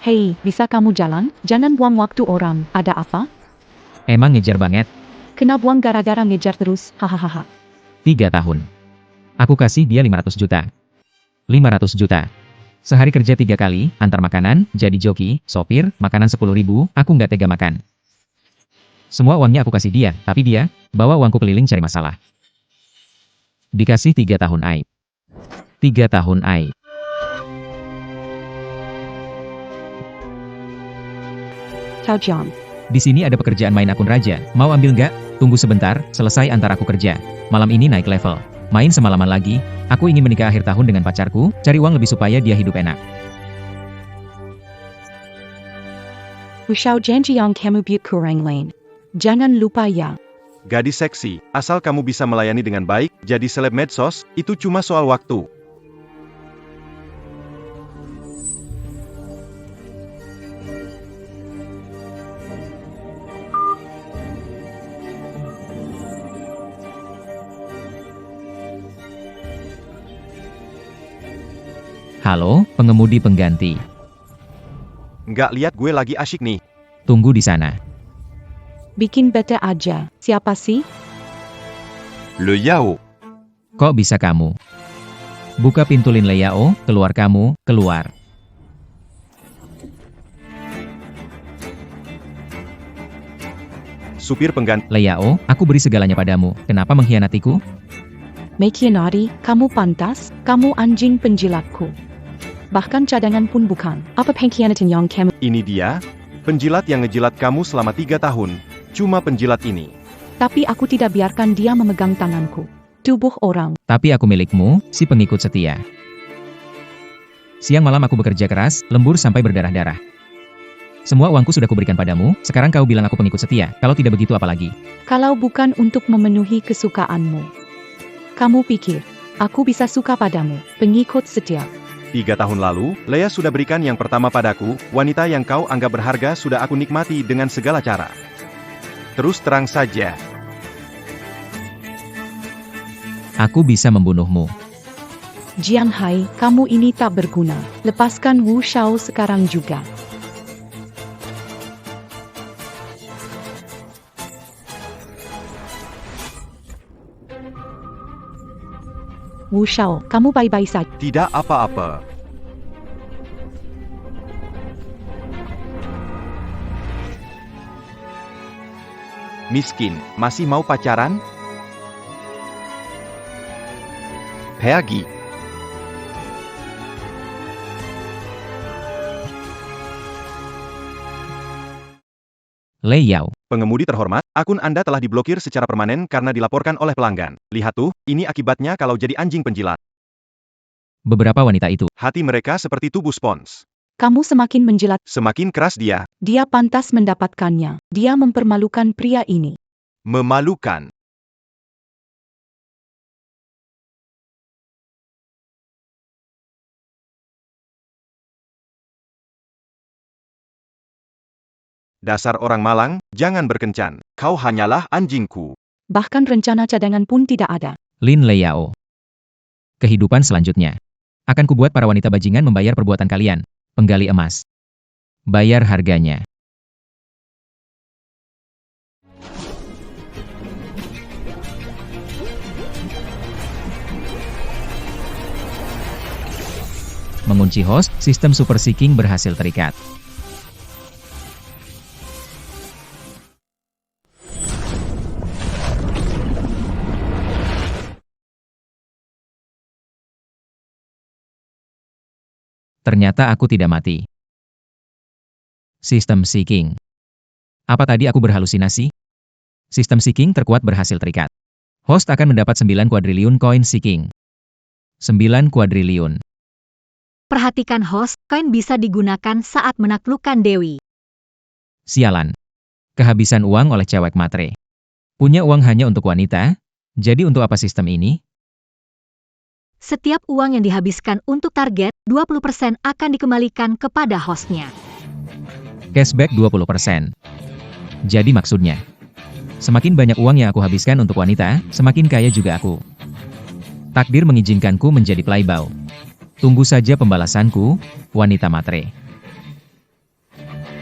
Hei, bisa kamu jalan? Jangan buang waktu orang. Ada apa? Emang ngejar banget? Kena buang gara-gara ngejar terus. Hahaha. 3 tahun. Aku kasih dia 500 juta. 500 juta. Sehari kerja 3 kali, antar makanan, jadi joki, sopir, makanan 10.000, aku nggak tega makan. Semua uangnya aku kasih dia, tapi dia, bawa uangku keliling cari masalah. Dikasih 3 tahun aib. 3 tahun aib. Ciao John. Di sini ada pekerjaan main akun raja, mau ambil nggak? Tunggu sebentar, selesai antar aku kerja. Malam ini naik level. Main semalaman lagi, aku ingin menikah akhir tahun dengan pacarku, cari uang lebih supaya dia hidup enak. Usau janji yang kamu buat kurang lain. Jangan lupa ya. Gadis seksi, asal kamu bisa melayani dengan baik, jadi seleb medsos, itu cuma soal waktu. Halo, pengemudi pengganti. Nggak lihat gue lagi asyik nih. Tunggu di sana. Bikin bete aja. Siapa sih? Le Yao. Kok bisa kamu? Buka pintu Lin Leyao, keluar kamu, keluar. Supir pengganti. Leyao, aku beri segalanya padamu, kenapa mengkhianatiku? Mekhianati, kamu pantas, kamu anjing penjilatku. Bahkan cadangan pun bukan. Apa pengkhianatan yang kamu... Ini dia, penjilat yang ngejilat kamu selama 3 tahun. Cuma penjilat ini. Tapi aku tidak biarkan dia memegang tanganku. Tubuh orang. Tapi aku milikmu, si pengikut setia. Siang malam aku bekerja keras, lembur sampai berdarah-darah. Semua uangku sudah kuberikan padamu, sekarang kau bilang aku pengikut setia, kalau tidak begitu apa lagi? Kalau bukan untuk memenuhi kesukaanmu. Kamu pikir, aku bisa suka padamu, pengikut setia. 3 tahun lalu, Leia sudah berikan yang pertama padaku, wanita yang kau anggap berharga sudah aku nikmati dengan segala cara. Terus terang saja. Aku bisa membunuhmu. Jiang Hai, kamu ini tak berguna. Lepaskan Wu Shao sekarang juga. Wu Shao, kamu baik-baik saja. Tidak apa-apa. Miskin, masih mau pacaran? Pergi. Leyao. Pengemudi terhormat, akun Anda telah diblokir secara permanen karena dilaporkan oleh pelanggan. Lihat tuh, ini akibatnya kalau jadi anjing penjilat. Beberapa wanita itu. Hati mereka seperti tubuh spons. Kamu semakin menjilat. Semakin keras dia. Dia pantas mendapatkannya. Dia mempermalukan pria ini. Memalukan. Dasar orang malang, jangan berkencan. Kau hanyalah anjingku. Bahkan rencana cadangan pun tidak ada. Lin Leyao. Kehidupan selanjutnya. Akan kubuat para wanita bajingan membayar perbuatan kalian. Penggali emas. Bayar harganya. Mengunci host, sistem super seeking berhasil terikat. Ternyata aku tidak mati. Sistem seeking. Apa tadi aku berhalusinasi? Sistem seeking terkuat berhasil terikat. Host akan mendapat 9 kuadriliun koin seeking. 9 kuadriliun. Perhatikan host, koin bisa digunakan saat menaklukkan Dewi. Sialan. Kehabisan uang oleh cewek matre. Punya uang hanya untuk wanita? Jadi untuk apa sistem ini? Setiap uang yang dihabiskan untuk target, 20% akan dikembalikan kepada hostnya. Cashback 20%. Jadi maksudnya, semakin banyak uang yang aku habiskan untuk wanita, semakin kaya juga aku. Takdir mengizinkanku menjadi playboy. Tunggu saja pembalasanku, wanita matre.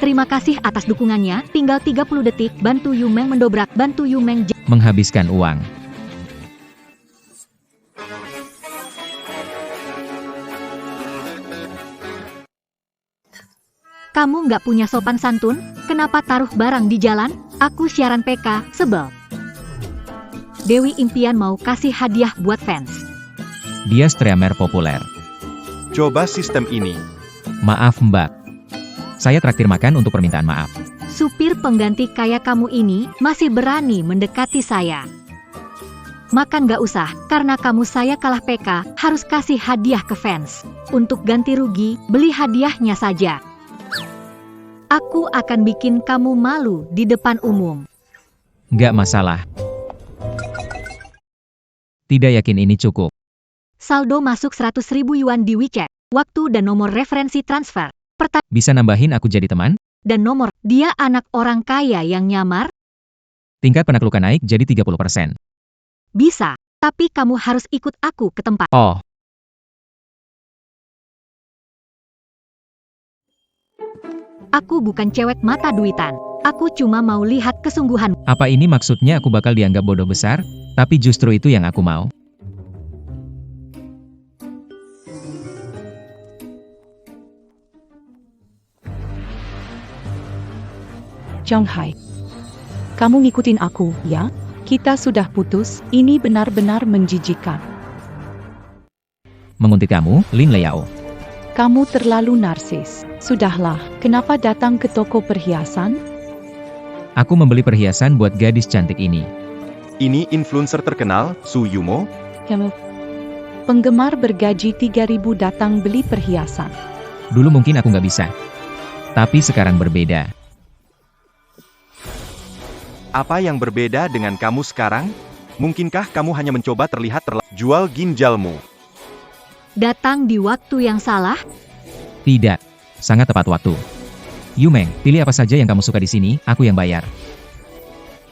Terima kasih atas dukungannya. Tinggal 30 detik. Bantu Yumeng mendobrak. Bantu Yumeng. Menghabiskan uang. Kamu nggak punya sopan santun? Kenapa taruh barang di jalan? Aku siaran PK, sebel. Dewi Impian mau kasih hadiah buat fans. Dia streamer populer. Coba sistem ini. Maaf mbak. Saya traktir makan untuk permintaan maaf. Supir pengganti kayak kamu ini masih berani mendekati saya. Makan nggak usah, karena kamu saya kalah PK, harus kasih hadiah ke fans. Untuk ganti rugi, beli hadiahnya saja. Aku akan bikin kamu malu di depan umum. Nggak masalah. Tidak yakin ini cukup. Saldo masuk 100.000 yuan di WeChat. Waktu dan nomor referensi transfer. Bisa nambahin aku jadi teman? Dan nomor, dia anak orang kaya yang nyamar? Tingkat penaklukan naik jadi 30%. Bisa, tapi kamu harus ikut aku ke tempat. Oh, Aku bukan cewek mata duitan. Aku cuma mau lihat kesungguhan. apa ini maksudnya aku bakal dianggap bodoh besar? Tapi justru itu yang aku mau. Zhonghai. Kamu ngikutin aku, ya? Kita sudah putus, ini benar-benar menjijikkan. Menguntit kamu, Lin Liao. Kamu terlalu narsis. Sudahlah, kenapa datang ke toko perhiasan? Aku membeli perhiasan buat gadis cantik ini. Ini influencer terkenal, Su Yumo. Penggemar bergaji 3.000 datang beli perhiasan. Dulu mungkin aku nggak bisa. Tapi sekarang berbeda. Apa yang berbeda dengan kamu sekarang? Mungkinkah kamu hanya mencoba terlihat jual ginjalmu? Datang di waktu yang salah? Tidak. Sangat tepat waktu. Yumeng, pilih apa saja yang kamu suka di sini, aku yang bayar.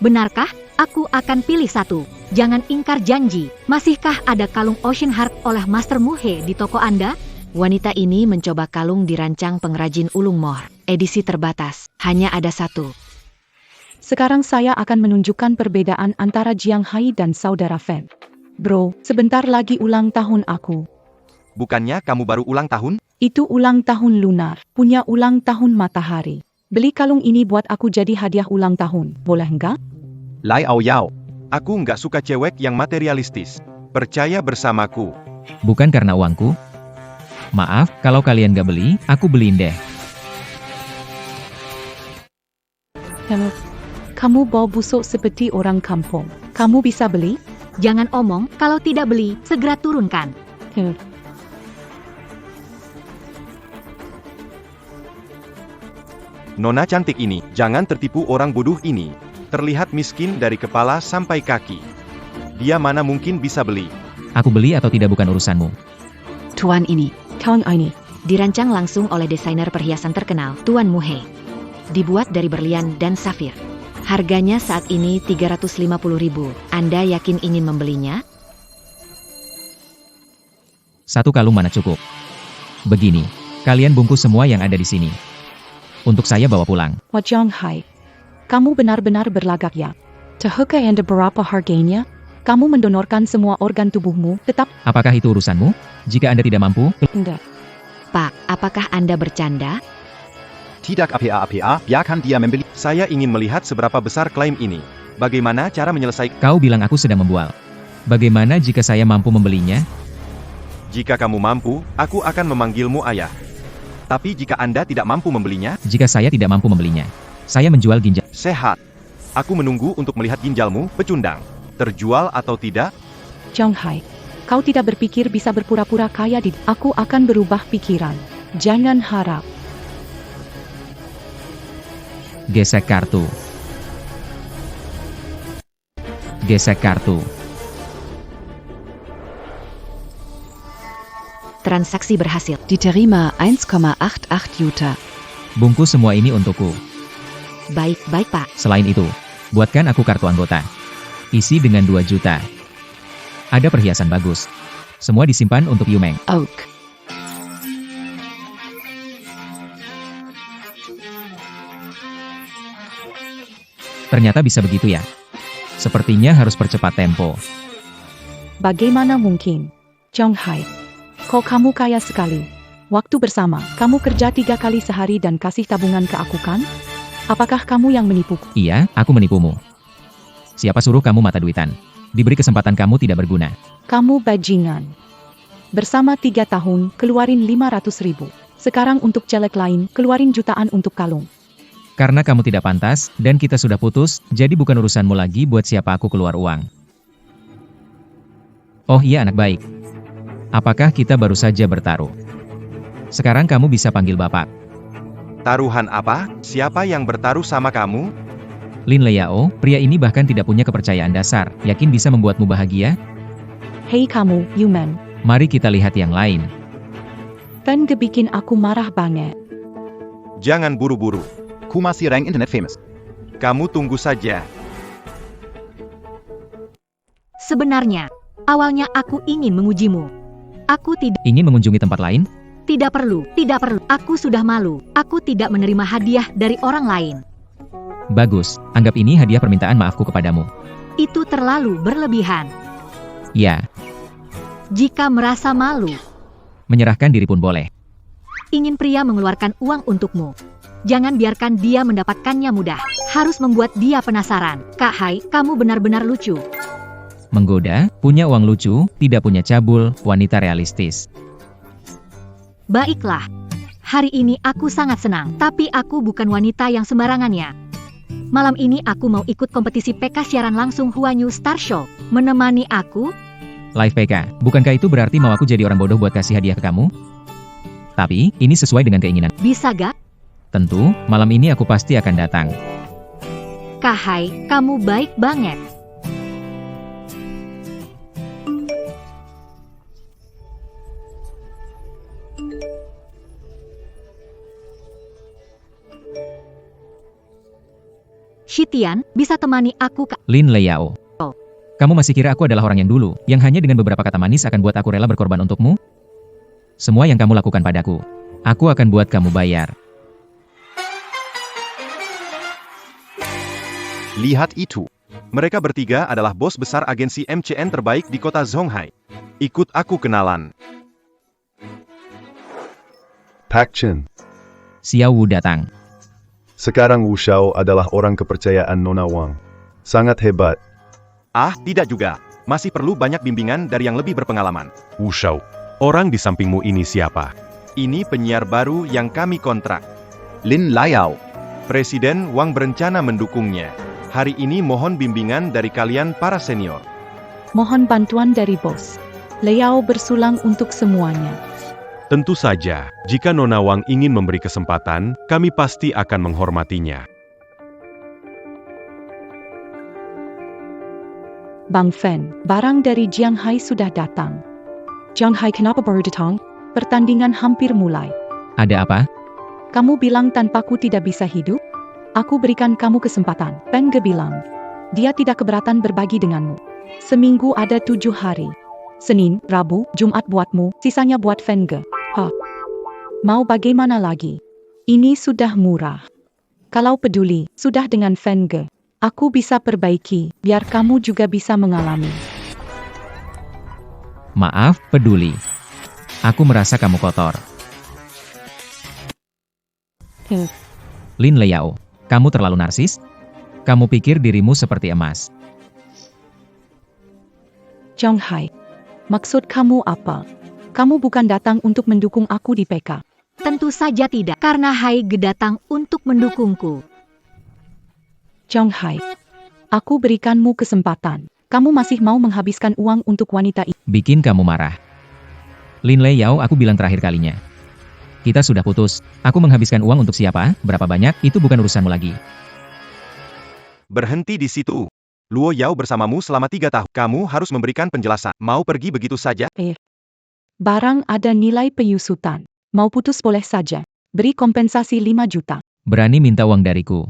Benarkah? Aku akan pilih satu. Jangan ingkar janji. Masihkah ada kalung Ocean Heart oleh Master Muhe di toko Anda? Wanita ini mencoba kalung dirancang pengrajin ulung moh. Edisi terbatas. Hanya ada satu. Sekarang saya akan menunjukkan perbedaan antara Jiang Hai dan saudara Fen. Bro, sebentar lagi ulang tahun aku. Bukannya kamu baru ulang tahun? Itu ulang tahun lunar, punya ulang tahun matahari. Beli kalung ini buat aku jadi hadiah ulang tahun, boleh enggak? Lai Ao Yao. Aku nggak suka cewek yang materialistis. Percaya bersamaku. Bukan karena uangku. Maaf, kalau kalian nggak beli, aku beliin deh. Kamu bau busuk seperti orang kampung. Kamu bisa beli? Jangan omong, kalau tidak beli, segera turunkan. Nona cantik ini, jangan tertipu orang bodoh ini. Terlihat miskin dari kepala sampai kaki. Dia mana mungkin bisa beli? Aku beli atau tidak bukan urusanmu. Tuan ini. Tahun ini. Dirancang langsung oleh desainer perhiasan terkenal, Tuan Muhe. Dibuat dari berlian dan safir. Harganya saat ini 350.000. Anda yakin ingin membelinya? Satu kalung mana cukup? Begini, kalian bungkus semua yang ada di sini. Untuk saya bawa pulang. Wah Jiang Hai. Kamu benar-benar berlagak ya. Tahukah Anda berapa harganya? Kamu mendonorkan semua organ tubuhmu, tetap Apakah itu urusanmu? Jika Anda tidak mampu, enggak. Pak, apakah Anda bercanda? Tidak apa-apa, biarkan dia membeli. Saya ingin melihat seberapa besar klaim ini. Bagaimana cara menyelesaikan? kau bilang aku sedang membual. Bagaimana jika saya mampu membelinya? Jika kamu mampu, aku akan memanggilmu ayah. Tapi jika Anda tidak mampu membelinya, Jika saya tidak mampu membelinya, saya menjual ginjal. sehat. Aku menunggu untuk melihat ginjalmu, pecundang. Terjual atau tidak? Jiang Hai. Kau tidak berpikir bisa berpura-pura kaya di... Aku akan berubah pikiran. Jangan harap. Gesek kartu. Gesek kartu. Transaksi berhasil. Diterima 1,88 juta. Bungkus semua ini untukku. Baik, Pak. Selain itu, buatkan aku kartu anggota. Isi dengan 2 juta. Ada perhiasan bagus. Semua disimpan untuk Yumeng. Oak. Ternyata bisa begitu ya. Sepertinya harus percepat tempo. Bagaimana mungkin? Chong Hai, kok kamu kaya sekali? Waktu bersama, kamu kerja 3 kali sehari dan kasih tabungan ke aku kan? Apakah kamu yang menipuku? Iya, aku menipumu. Siapa suruh kamu mata duitan? Diberi kesempatan kamu tidak berguna. Kamu bajingan. Bersama 3 tahun, keluarin 500.000. Sekarang untuk celek lain, keluarin jutaan untuk kalung. Karena kamu tidak pantas, dan kita sudah putus, jadi bukan urusanmu lagi buat siapa aku keluar uang. Oh iya anak baik. Apakah kita baru saja bertaruh? Sekarang kamu bisa panggil bapak. Taruhan apa? Siapa yang bertaruh sama kamu? Lin Leyao, pria ini bahkan tidak punya kepercayaan dasar, yakin bisa membuatmu bahagia? Hei kamu, Yuman. Mari kita lihat yang lain. Fenge bikin aku marah banget. Jangan buru-buru. Ku masih rank internet famous. Kamu tunggu saja. Sebenarnya, awalnya aku ingin mengujimu. Aku Ingin mengunjungi tempat lain? tidak perlu. Aku sudah malu. Aku tidak menerima hadiah dari orang lain. Bagus, anggap ini hadiah permintaan maafku kepadamu. Itu terlalu berlebihan. Ya, Jika merasa malu, menyerahkan diri pun boleh. ingin pria mengeluarkan uang untukmu. Jangan biarkan dia mendapatkannya mudah. Harus membuat dia penasaran. Kak Hai, kamu benar-benar lucu. Menggoda, punya uang lucu, tidak punya cabul, wanita realistis. Baiklah. Hari ini aku sangat senang, tapi aku bukan wanita yang sembarangannya. Malam ini aku mau ikut kompetisi PK siaran langsung Huanyu Star Show. Menemani aku? Live PK, bukankah itu berarti mau aku jadi orang bodoh buat kasih hadiah ke kamu? Tapi, ini sesuai dengan keinginan. Bisa gak? Tentu, malam ini aku pasti akan datang. Kak Hai, kamu baik banget. Shitian, bisa temani aku Kak? Lin Leyao. Kamu masih kira aku adalah orang yang dulu, yang hanya dengan beberapa kata manis akan buat aku rela berkorban untukmu? Semua yang kamu lakukan padaku, aku akan buat kamu bayar. Lihat itu. Mereka bertiga adalah bos besar agensi MCN terbaik di kota Zhonghai. Ikut aku kenalan. Pak Chen. Xiao Wu datang. Sekarang Wu Xiao adalah orang kepercayaan Nona Wang. Sangat hebat. Ah, tidak juga. Masih perlu banyak bimbingan dari yang lebih berpengalaman. Wu Xiao, orang di sampingmu ini siapa? Ini penyiar baru yang kami kontrak. Lin Leyao. Presiden Wang berencana mendukungnya. Hari ini mohon bimbingan dari kalian para senior. Mohon bantuan dari bos. Leyao bersulang untuk semuanya. Tentu saja, jika Nona Wang ingin memberi kesempatan, kami pasti akan menghormatinya. Bang Fen, barang dari Jiang Hai sudah datang. Jiang Hai kenapa baru datang? Pertandingan hampir mulai. Ada apa? Kamu bilang tanpaku tidak bisa hidup? Aku berikan kamu kesempatan. Fenge bilang, dia tidak keberatan berbagi denganmu. Seminggu ada 7 hari. Senin, Rabu, Jumat buatmu, sisanya buat Fenge. Mau bagaimana lagi? Ini sudah murah. Kalau peduli, sudah dengan Fenge. Aku bisa perbaiki, biar kamu juga bisa mengalami. Maaf, peduli. Aku merasa kamu kotor. Lin Leyao, kamu terlalu narsis? Kamu pikir dirimu seperti emas. Jiang Hai, maksud kamu apa? Kamu bukan datang untuk mendukung aku di PK. Tentu saja tidak, karena Hai Ge datang untuk mendukungku. Jiang Hai, aku berikanmu kesempatan. Kamu masih mau menghabiskan uang untuk wanita ini? Bikin kamu marah. Lin Leyao, aku bilang terakhir kalinya. Kita sudah putus. Aku menghabiskan uang untuk siapa, berapa banyak, itu bukan urusanmu lagi. Berhenti di situ. Luo Yao bersamamu selama 3 tahun. Kamu harus memberikan penjelasan. Mau pergi begitu saja? Barang ada nilai penyusutan. Mau putus boleh saja. Beri kompensasi 5 juta. Berani minta uang dariku.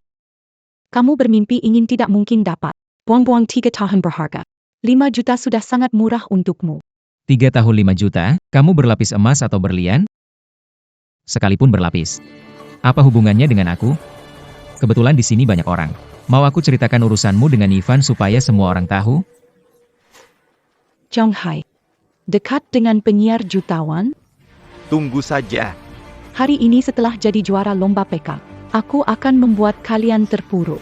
Kamu bermimpi ingin tidak mungkin dapat. Buang-buang 3 tahun berharga. 5 juta sudah sangat murah untukmu. 3 tahun 5 juta, kamu berlapis emas atau berlian? Sekalipun berlapis. Apa hubungannya dengan aku? Kebetulan di sini banyak orang. Mau aku ceritakan urusanmu dengan Ivan supaya semua orang tahu? Jiang Hai. Dekat dengan penyiar jutawan? Tunggu saja. Hari ini setelah jadi juara lomba PK, aku akan membuat kalian terpuruk.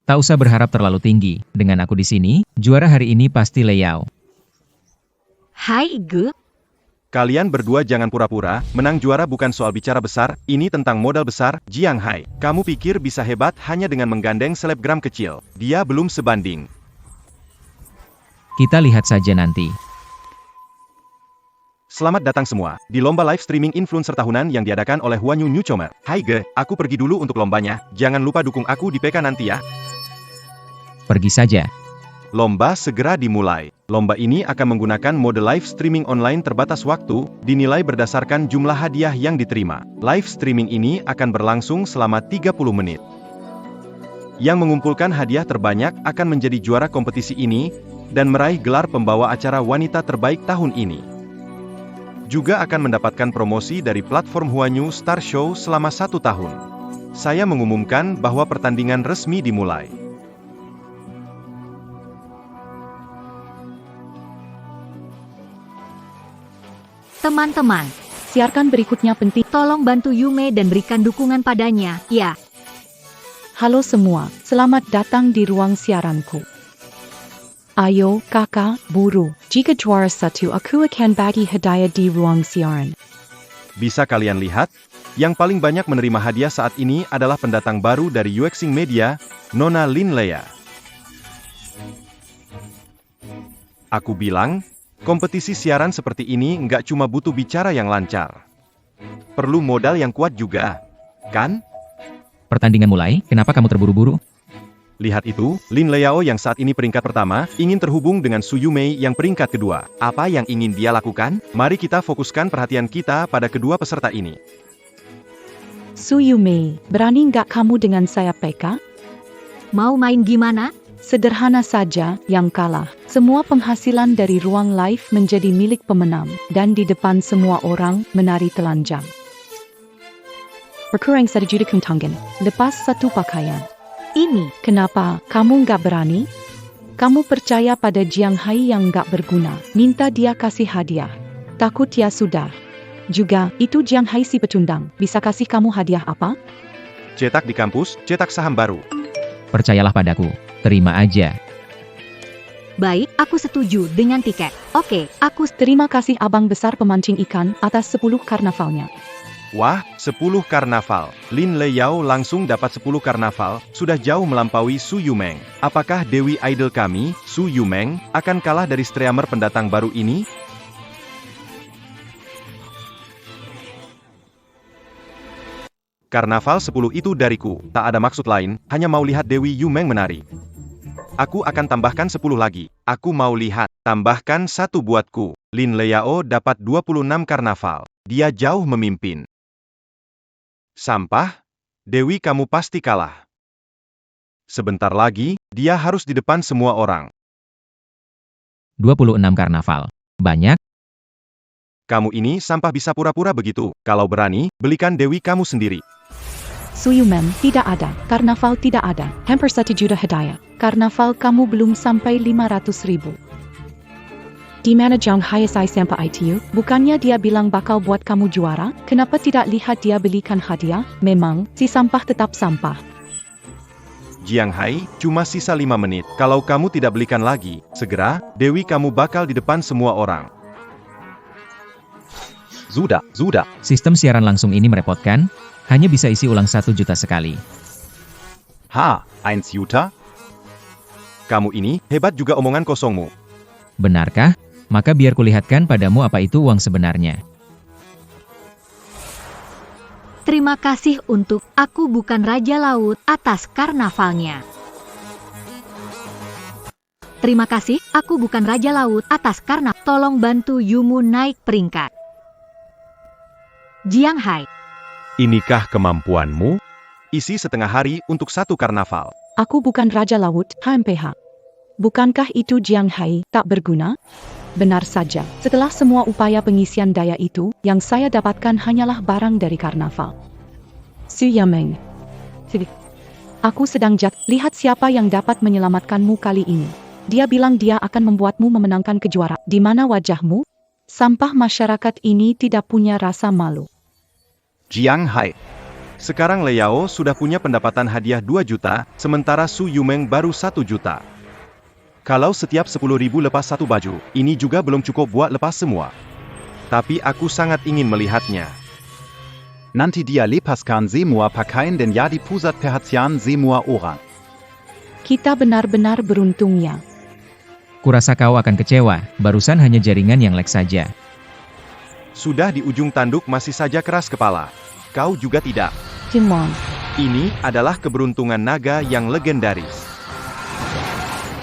Tak usah berharap terlalu tinggi. Dengan aku di sini, juara hari ini pasti Liao. Hai Ge, Kalian berdua jangan pura-pura, menang juara bukan soal bicara besar, ini tentang modal besar, Jiang Hai. Kamu pikir bisa hebat hanya dengan menggandeng selebgram kecil. Dia belum sebanding. Kita lihat saja nanti. Selamat datang semua, di lomba live streaming influencer tahunan yang diadakan oleh Huanyu Newcomer. Hai Ge, aku pergi dulu untuk lombanya, jangan lupa dukung aku di PK nanti ya. Pergi saja. Lomba segera dimulai. Lomba ini akan menggunakan mode live streaming online terbatas waktu, dinilai berdasarkan jumlah hadiah yang diterima. Live streaming ini akan berlangsung selama 30 menit. Yang mengumpulkan hadiah terbanyak akan menjadi juara kompetisi ini, dan meraih gelar pembawa acara wanita terbaik tahun ini. Juga akan mendapatkan promosi dari platform Huanyu Star Show selama 1 tahun. Saya mengumumkan bahwa pertandingan resmi dimulai. teman-teman, Siarkan berikutnya penting. tolong bantu Yume dan berikan dukungan padanya, ya. Halo semua, selamat datang di ruang siaranku. Ayo, kakak, buru. Jika juara 1 aku akan bagi hadiah di ruang siaran. Bisa kalian lihat, yang paling banyak menerima hadiah saat ini adalah pendatang baru dari UXing Media, Nona Lin Lea. Aku bilang, kompetisi siaran seperti ini nggak cuma butuh bicara yang lancar. Perlu modal yang kuat juga, kan? Pertandingan mulai, kenapa kamu terburu-buru? Lihat itu, Lin Leao yang saat ini peringkat pertama, ingin terhubung dengan Su Yumei yang peringkat kedua. Apa yang ingin dia lakukan? Mari kita fokuskan perhatian kita pada kedua peserta ini. Su Yumei, berani nggak kamu dengan saya PK? Mau main gimana? Sederhana saja, yang kalah. Semua penghasilan dari ruang live menjadi milik pemenang, dan di depan semua orang menari telanjang. Berkurang 1 juta kentangan, lepas 1 pakaian. Ini, Kenapa kamu nggak berani? Kamu percaya pada Jiang Hai yang nggak berguna, minta dia kasih hadiah. Takut ya sudah. Juga, itu Jiang Hai si pecundang, bisa kasih kamu hadiah apa? Cetak di kampus, cetak saham baru. Percayalah padaku, terima aja. baik, aku setuju dengan tiket. Oke, aku Terima kasih abang besar pemancing ikan atas 10 karnavalnya. Wah, 10 karnaval. Lin Leao langsung dapat 10 karnaval, sudah jauh melampaui Su Yumeng. Apakah Dewi Idol kami, Su Yumeng, akan kalah dari streamer pendatang baru ini? Karnaval 10 itu dariku, tak ada maksud lain, hanya mau lihat Dewi Yumeng menari. Aku akan tambahkan 10 lagi, aku mau lihat, tambahkan 1 buatku. Lin Leao dapat 26 karnaval, dia jauh memimpin. Sampah, Dewi kamu pasti kalah. Sebentar lagi, dia harus di depan semua orang. 26 karnaval. Banyak? Kamu ini sampah bisa pura-pura begitu, kalau berani, belikan Dewi kamu sendiri. Su Yumeng, tidak ada. Karnaval tidak ada. Hampir 1 juta hadiah. Karnaval kamu belum sampai 500.000. Di mana Jiang Hai sampai itu? Bukannya dia bilang bakal buat kamu juara? Kenapa tidak lihat dia belikan hadiah? Memang, si sampah tetap sampah. Jiang Hai, cuma sisa 5 menit. Kalau kamu tidak belikan lagi, segera, Dewi kamu bakal di depan semua orang. Sudah. Sistem siaran langsung ini merepotkan, hanya bisa isi ulang 1 juta sekali. 1 Juta? Kamu ini, hebat juga omongan kosongmu. Benarkah? Maka biar kulihatkan padamu apa itu uang sebenarnya. terima kasih untuk Aku Bukan Raja Laut atas karnavalnya. Terima kasih, Aku Bukan Raja Laut atas karena tolong bantu Yumu naik peringkat. Jiang Hai, Inikah kemampuanmu? Isi setengah hari untuk 1 karnaval. Aku bukan Raja Laut, HMPH. Bukankah itu Jiang Hai tak berguna? Benar saja, setelah semua upaya pengisian daya itu, yang saya dapatkan hanyalah barang dari karnaval. Su Yumeng. Aku sedang lihat siapa yang dapat menyelamatkanmu kali ini. Dia bilang dia akan membuatmu memenangkan kejuaraan. Di mana wajahmu? Sampah masyarakat ini tidak punya rasa malu. Jiang Hai. Sekarang Liao sudah punya pendapatan hadiah 2 juta, sementara Su Yumeng baru 1 juta. Kalau setiap 10.000 lepas satu baju, ini juga belum cukup buat lepas semua. Tapi aku sangat ingin melihatnya. Nanti dia lepaskan semua pakaian dan jadi pusat perhatian semua orang. Kita benar-benar beruntungnya. Kurasa kau akan kecewa, barusan hanya jaringan yang lag saja. Sudah di ujung tanduk masih saja keras kepala. Kau juga tidak. Cemon. Ini adalah keberuntungan naga yang legendaris.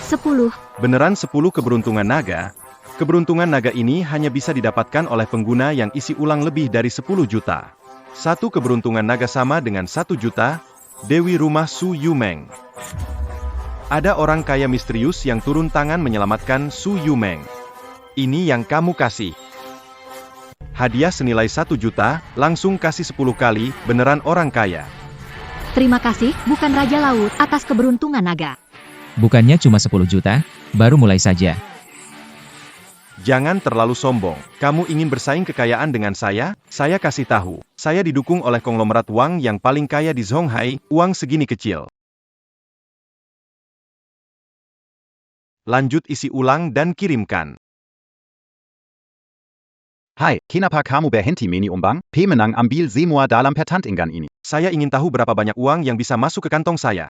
10. Beneran 10 keberuntungan naga? Keberuntungan naga ini hanya bisa didapatkan oleh pengguna yang isi ulang lebih dari 10 juta. Satu keberuntungan naga sama dengan 1 juta, Dewi Rumah Su Yumeng. Ada orang kaya misterius yang turun tangan menyelamatkan Su Yumeng. Ini yang kamu kasih. Hadiah senilai 1 juta, langsung kasih 10 kali, beneran orang kaya. Terima kasih, bukan Raja Laut, atas keberuntungan naga. Bukannya cuma 10 juta, baru mulai saja. Jangan terlalu sombong. Kamu ingin bersaing kekayaan dengan saya? Saya kasih tahu. Saya didukung oleh konglomerat Wang yang paling kaya di Zhonghai, uang segini kecil. Lanjut isi ulang dan kirimkan. Hai, kenapa kamu berhenti menyumbang? Pemenang ambil semua dalam pertandingan ini. Saya ingin tahu berapa banyak uang yang bisa masuk ke kantong saya.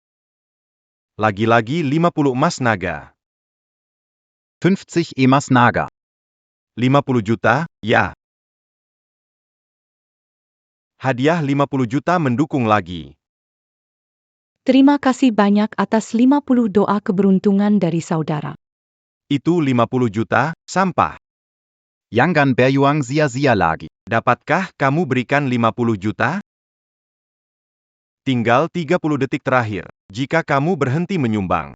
Lagi-lagi 50 emas naga. 50 emas naga. 50 juta, ya. Hadiah 50 juta mendukung lagi. Terima kasih banyak atas 50 doa keberuntungan dari saudara. Itu 50 juta, sampah. Jangan berjuang sia-sia lagi. Dapatkah kamu berikan 50 juta? Tinggal 30 detik terakhir. Jika kamu berhenti menyumbang.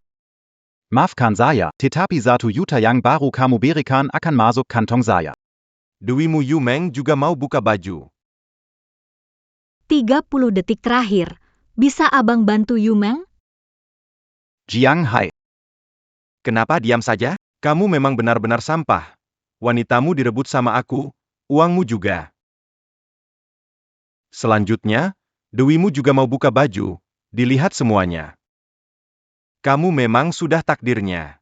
Maafkan saya, tetapi 1 juta yang baru kamu berikan akan masuk kantong saya. Dewimu Yumeng juga mau buka baju. 30 detik terakhir. Bisa abang bantu Yumeng? Jiang Hai. Kenapa diam saja? Kamu memang benar-benar sampah. Wanitamu direbut sama aku, uangmu juga. Selanjutnya, Dewimu juga mau buka baju. Dilihat semuanya. Kamu memang sudah takdirnya.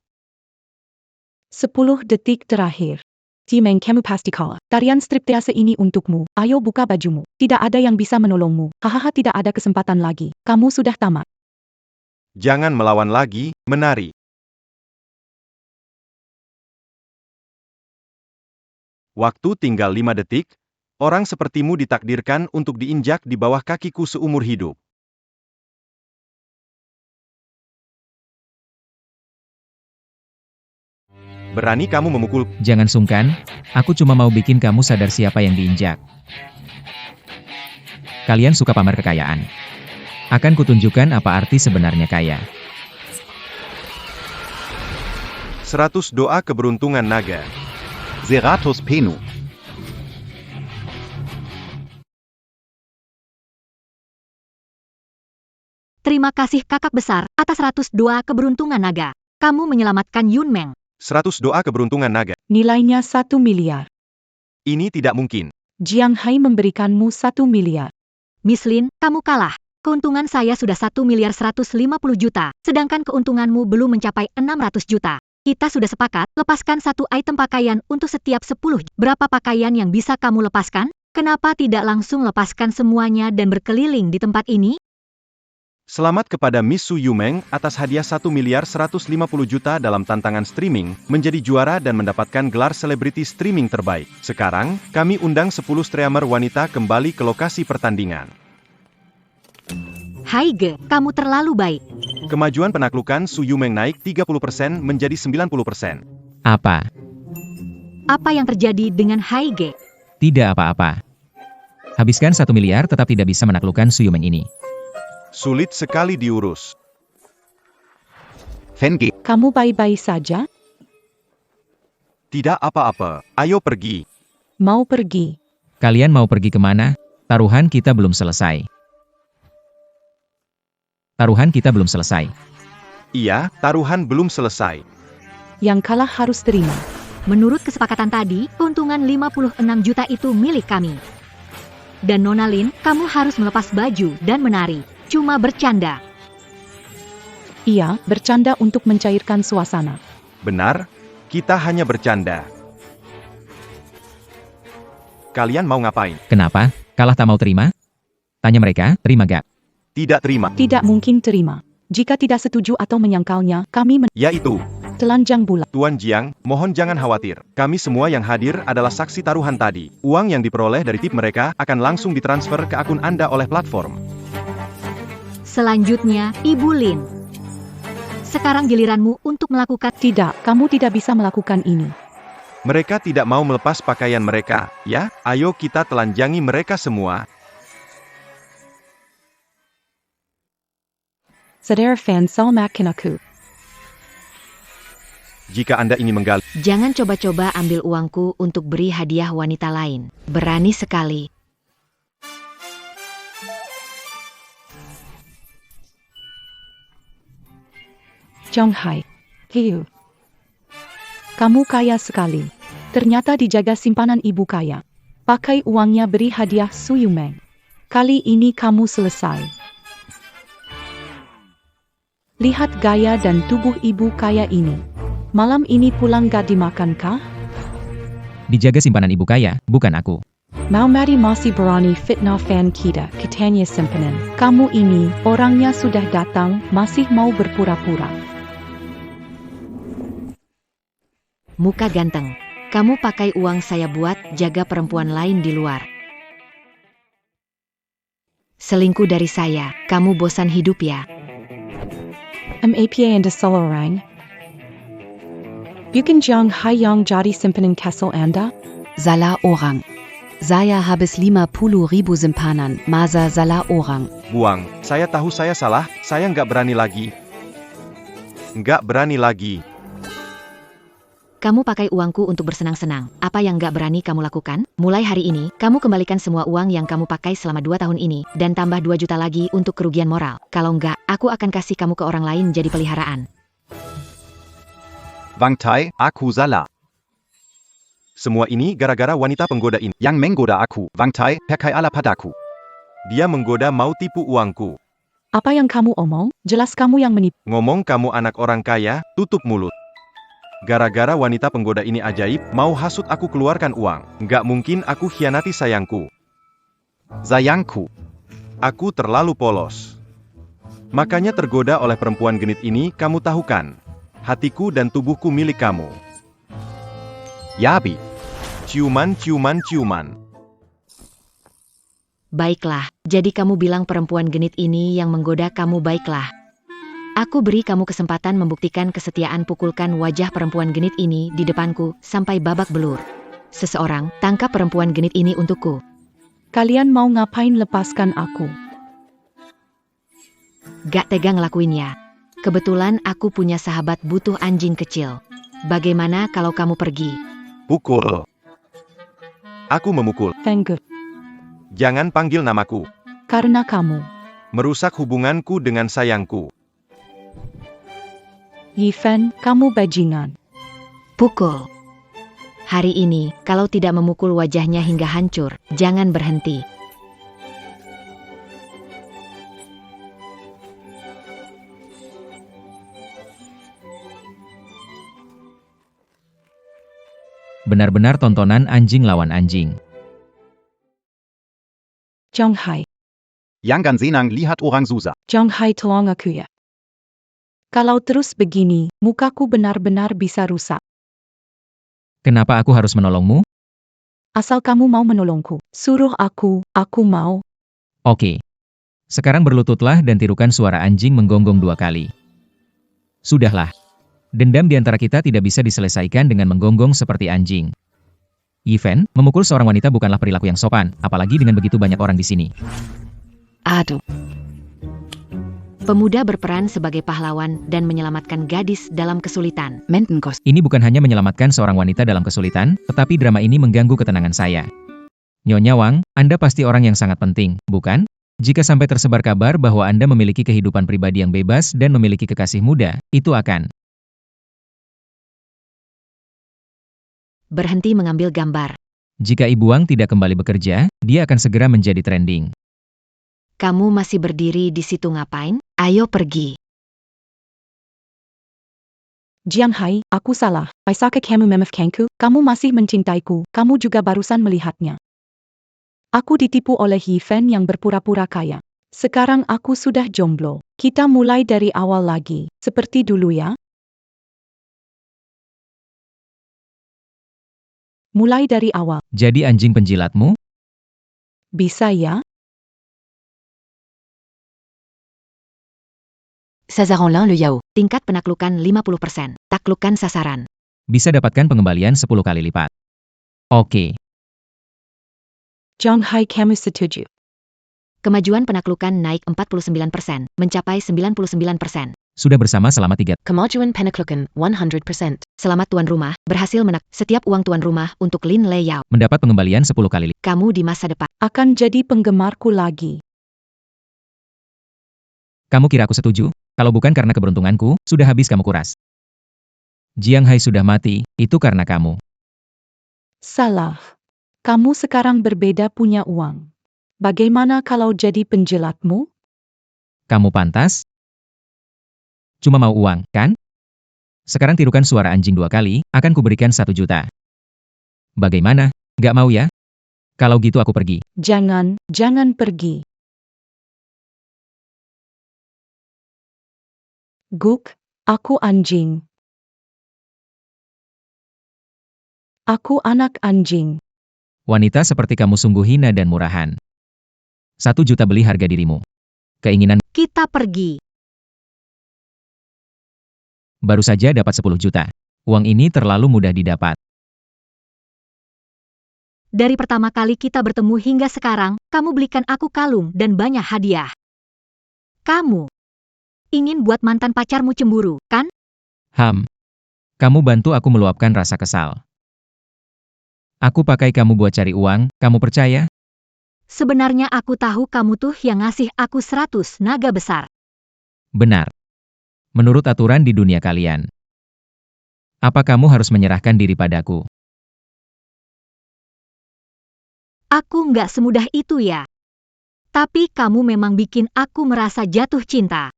10 detik terakhir. Jimeng, kamu pasti kalah. Tarian striptease ini untukmu. Ayo buka bajumu. Tidak ada yang bisa menolongmu. Hahaha, tidak ada kesempatan lagi. Kamu sudah tamat. Jangan melawan lagi, menari. Waktu tinggal 5 detik. Orang sepertimu ditakdirkan untuk diinjak di bawah kakiku seumur hidup. Berani kamu memukul? Jangan sungkan, aku cuma mau bikin kamu sadar siapa yang diinjak. Kalian suka pamer kekayaan. Akan kutunjukkan apa arti sebenarnya kaya. 100 doa keberuntungan naga. 100 penu. Terima kasih kakak besar, atas 102 keberuntungan naga. Kamu menyelamatkan Yunmeng. 100 doa keberuntungan naga. Nilainya 1 miliar. Ini tidak mungkin. Jiang Hai memberikanmu 1 miliar. Miss Lin, kamu kalah. Keuntungan saya sudah 1 miliar 150 juta, sedangkan keuntunganmu belum mencapai 600 juta. Kita sudah sepakat, lepaskan satu item pakaian untuk setiap 10. Berapa pakaian yang bisa kamu lepaskan? Kenapa tidak langsung lepaskan semuanya dan berkeliling di tempat ini? Selamat kepada Miss Su Yumeng atas hadiah 1 miliar 150 juta dalam tantangan streaming, menjadi juara dan mendapatkan gelar selebriti streaming terbaik. Sekarang, kami undang 10 streamer wanita kembali ke lokasi pertandingan. Haige, kamu terlalu baik. Kemajuan penaklukan Su Yumeng naik 30% menjadi 90%. Apa? Apa yang terjadi dengan Haige? Tidak apa-apa. Habiskan 1 miliar tetap tidak bisa menaklukkan Su Yumeng ini. Sulit sekali diurus. Fenge. Kamu baik-baik saja? Tidak apa-apa, ayo pergi. Mau pergi? Kalian mau pergi kemana? Taruhan kita belum selesai. Taruhan kita belum selesai. Iya, taruhan belum selesai. Yang kalah harus terima. Menurut kesepakatan tadi, keuntungan 56 juta itu milik kami. Dan Nona Lin, kamu harus melepas baju dan menari. Cuma bercanda. Iya, bercanda untuk mencairkan suasana. Benar, kita hanya bercanda. Kalian mau ngapain? Kenapa? Kalah tak mau terima? Tanya mereka, terima gak? Tidak terima. Tidak mungkin terima. Jika tidak setuju atau menyangkalnya, kami Yaitu, telanjang bulat. Tuan Jiang, mohon jangan khawatir. Kami semua yang hadir adalah saksi taruhan tadi. Uang yang diperoleh dari tip mereka akan langsung ditransfer ke akun Anda oleh platform. Selanjutnya, Ibu Lin. Sekarang giliranmu untuk melakukan. Tidak, kamu tidak bisa melakukan ini. Mereka tidak mau melepas pakaian mereka, ya? Ayo kita telanjangi mereka semua. Saudara fan makin aku. Jika Anda ingin menggali, Jangan coba-coba ambil uangku untuk beri hadiah wanita lain. Berani sekali. Hai. Hiu. Kamu kaya sekali. Ternyata dijaga simpanan ibu kaya. Pakai uangnya beri hadiah Suyumeng. Kali ini kamu selesai. Lihat gaya dan tubuh ibu kaya ini. Malam ini pulang gak dimakankah? Dijaga simpanan ibu kaya, bukan aku. Mau mari masih berani fitnah fan kita, katanya simpanan. Kamu ini, orangnya sudah datang, masih mau berpura-pura. Muka ganteng. Kamu pakai uang saya buat jaga perempuan lain di luar. Selingkuh dari saya, kamu bosan hidup ya? MAPA and Selarang. Bukan Jiang Hai yang jadi simpanan Castle Anda? Salah orang. Saya habis 50.000 simpanan, masa salah orang. buang. Saya tahu saya salah, saya nggak berani lagi. Nggak berani lagi. Kamu pakai uangku untuk bersenang-senang. Apa yang gak berani kamu lakukan? Mulai hari ini, kamu kembalikan semua uang yang kamu pakai selama 2 tahun ini, dan tambah 2 juta lagi untuk kerugian moral. Kalau enggak, aku akan kasih kamu ke orang lain jadi peliharaan. Wang Tai, aku salah. Semua ini gara-gara wanita penggoda ini. Yang menggoda aku, Wang Tai, pakai ala padaku. Dia menggoda mau tipu uangku. Apa yang kamu omong? Jelas kamu yang menipu. Ngomong kamu anak orang kaya, tutup mulut. Gara-gara wanita penggoda ini ajaib, mau hasut aku keluarkan uang. Nggak mungkin aku khianati sayangku. Sayangku. Aku terlalu polos. Makanya tergoda oleh perempuan genit ini, kamu tahu kan? Hatiku dan tubuhku milik kamu. Yabi. Ciuman, ciuman, ciuman. Baiklah, jadi kamu bilang perempuan genit ini yang menggoda kamu. Baiklah. Aku beri kamu kesempatan membuktikan kesetiaan. Pukulkan wajah perempuan genit ini di depanku sampai babak belur. Seseorang, tangkap perempuan genit ini untukku. Kalian mau ngapain lepaskan aku? Gak tega ngelakuinnya. Kebetulan aku punya sahabat butuh anjing kecil. Bagaimana kalau kamu pergi? Pukul. Aku memukul. Fengge. Jangan panggil namaku. Karena kamu. Merusak hubunganku dengan sayangku. Yifen, kamu bajingan. Pukul. Hari ini, kalau tidak memukul wajahnya hingga hancur, jangan berhenti. Benar-benar tontonan anjing lawan anjing. Hai. Yang ganzenang lihat orang susah. Hai tolong aku ya. Kalau terus begini, mukaku benar-benar bisa rusak. Kenapa aku harus menolongmu? Asal kamu mau menolongku. Suruh aku mau. Oke. Sekarang berlututlah dan tirukan suara anjing menggonggong 2 kali. Sudahlah. Dendam di antara kita tidak bisa diselesaikan dengan menggonggong seperti anjing. Yifen, memukul seorang wanita bukanlah perilaku yang sopan, apalagi dengan begitu banyak orang di sini. Aduh. Pemuda berperan sebagai pahlawan dan menyelamatkan gadis dalam kesulitan. Mentenkos. Ini bukan hanya menyelamatkan seorang wanita dalam kesulitan, tetapi drama ini mengganggu ketenangan saya. Nyonya Wang, Anda pasti orang yang sangat penting, bukan? Jika sampai tersebar kabar bahwa Anda memiliki kehidupan pribadi yang bebas dan memiliki kekasih muda, itu akan Berhenti mengambil gambar. Jika Ibu Wang tidak kembali bekerja, dia akan segera menjadi trending. Kamu masih berdiri di situ ngapain? Ayo pergi. Jiang Hai, aku salah. Bisakah kamu memaafkanku? Kamu masih mencintaiku, kamu juga barusan melihatnya. Aku ditipu oleh Yi Fen yang berpura-pura kaya. Sekarang aku sudah jomblo. Kita mulai dari awal lagi, seperti dulu ya. Mulai dari awal. Jadi anjing penjilatmu? Bisa ya? Sazaronlin le Yao. Tingkat penaklukan 50%. Taklukkan sasaran. Bisa dapatkan pengembalian 10 kali lipat. Oke. Jiang Hai, kamu setuju? Kemajuan penaklukan naik 49%, mencapai 99%. Sudah bersama selama 3. Kemajuan penaklukan 100%. Selamat tuan rumah, berhasil setiap uang tuan rumah untuk Lin Le Yao. Mendapat pengembalian 10 kali lipat. Kamu di masa depan. Akan jadi penggemarku lagi. Kamu kira aku setuju? Kalau bukan karena keberuntunganku, sudah habis kamu kuras. Jiang Hai sudah mati, itu karena kamu. Salah. Kamu sekarang berbeda punya uang. Bagaimana kalau jadi penjilatmu? Kamu pantas? Cuma mau uang, kan? Sekarang tirukan suara anjing 2 kali, akan kuberikan 1 juta. Bagaimana? Gak mau ya? Kalau gitu aku pergi. Jangan pergi. Guk, aku anjing. Aku anak anjing. Wanita seperti kamu sungguh hina dan murahan. 1 juta beli harga dirimu. Keinginan Kita pergi. baru saja dapat 10 juta. Uang ini terlalu mudah didapat. Dari pertama kali kita bertemu hingga sekarang, kamu belikan aku kalung dan banyak hadiah. Kamu ingin buat mantan pacarmu cemburu, kan? Kamu bantu aku meluapkan rasa kesal. Aku pakai kamu buat cari uang, kamu percaya? Sebenarnya aku tahu kamu tuh yang ngasih aku 100 naga besar. Benar. Menurut aturan di dunia kalian. Apa kamu harus menyerahkan diri padaku? Aku nggak semudah itu ya. Tapi kamu memang bikin aku merasa jatuh cinta.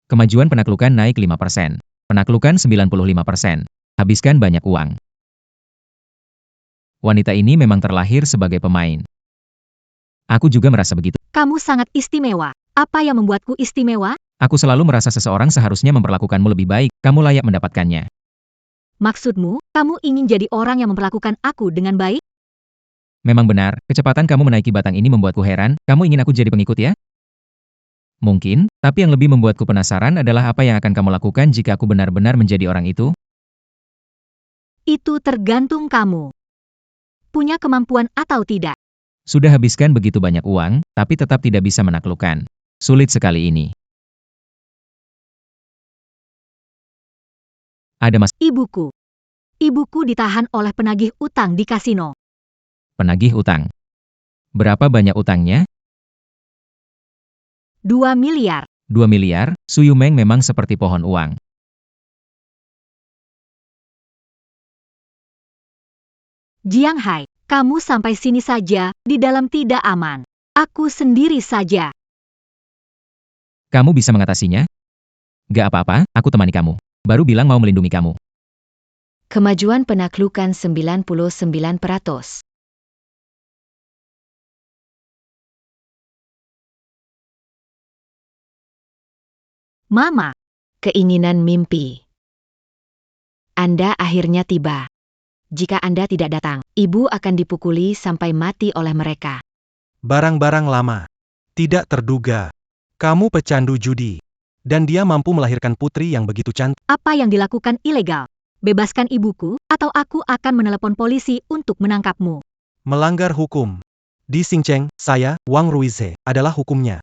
Kemajuan penaklukan naik 5%. Penaklukan 95%. Habiskan banyak uang. Wanita ini memang terlahir sebagai pemain. Aku juga merasa begitu. Kamu sangat istimewa. Apa yang membuatku istimewa? Aku selalu merasa seseorang seharusnya memperlakukanmu lebih baik, kamu layak mendapatkannya. Maksudmu, kamu ingin jadi orang yang memperlakukan aku dengan baik? Memang benar, kecepatan kamu menaiki batang ini membuatku heran, kamu ingin aku jadi pengikut ya? Mungkin, tapi yang lebih membuatku penasaran adalah apa yang akan kamu lakukan jika aku benar-benar menjadi orang itu? Itu tergantung kamu. Punya kemampuan atau tidak. Sudah habiskan begitu banyak uang, tapi tetap tidak bisa menaklukkan. Sulit sekali ini. Ada Ibuku. Ibuku ditahan oleh penagih utang di kasino. penagih utang. Berapa banyak utangnya? 2 miliar. 2 miliar, Su Yumeng memang seperti pohon uang. Jiang Hai, kamu sampai sini saja, di dalam tidak aman. Aku sendiri saja. Kamu bisa mengatasinya? Gak apa-apa, aku temani kamu. Baru bilang mau melindungi kamu. Kemajuan penaklukan 99%. Mama. Keinginan mimpi. Anda akhirnya tiba. Jika Anda tidak datang, ibu akan dipukuli sampai mati oleh mereka. Barang-barang lama. Tidak terduga. Kamu pecandu judi. Dan dia mampu melahirkan putri yang begitu cantik. Apa yang dilakukan ilegal? Bebaskan ibuku, atau aku akan menelepon polisi untuk menangkapmu. Melanggar hukum. Di Xingcheng, saya, Wang Ruize, adalah hukumnya.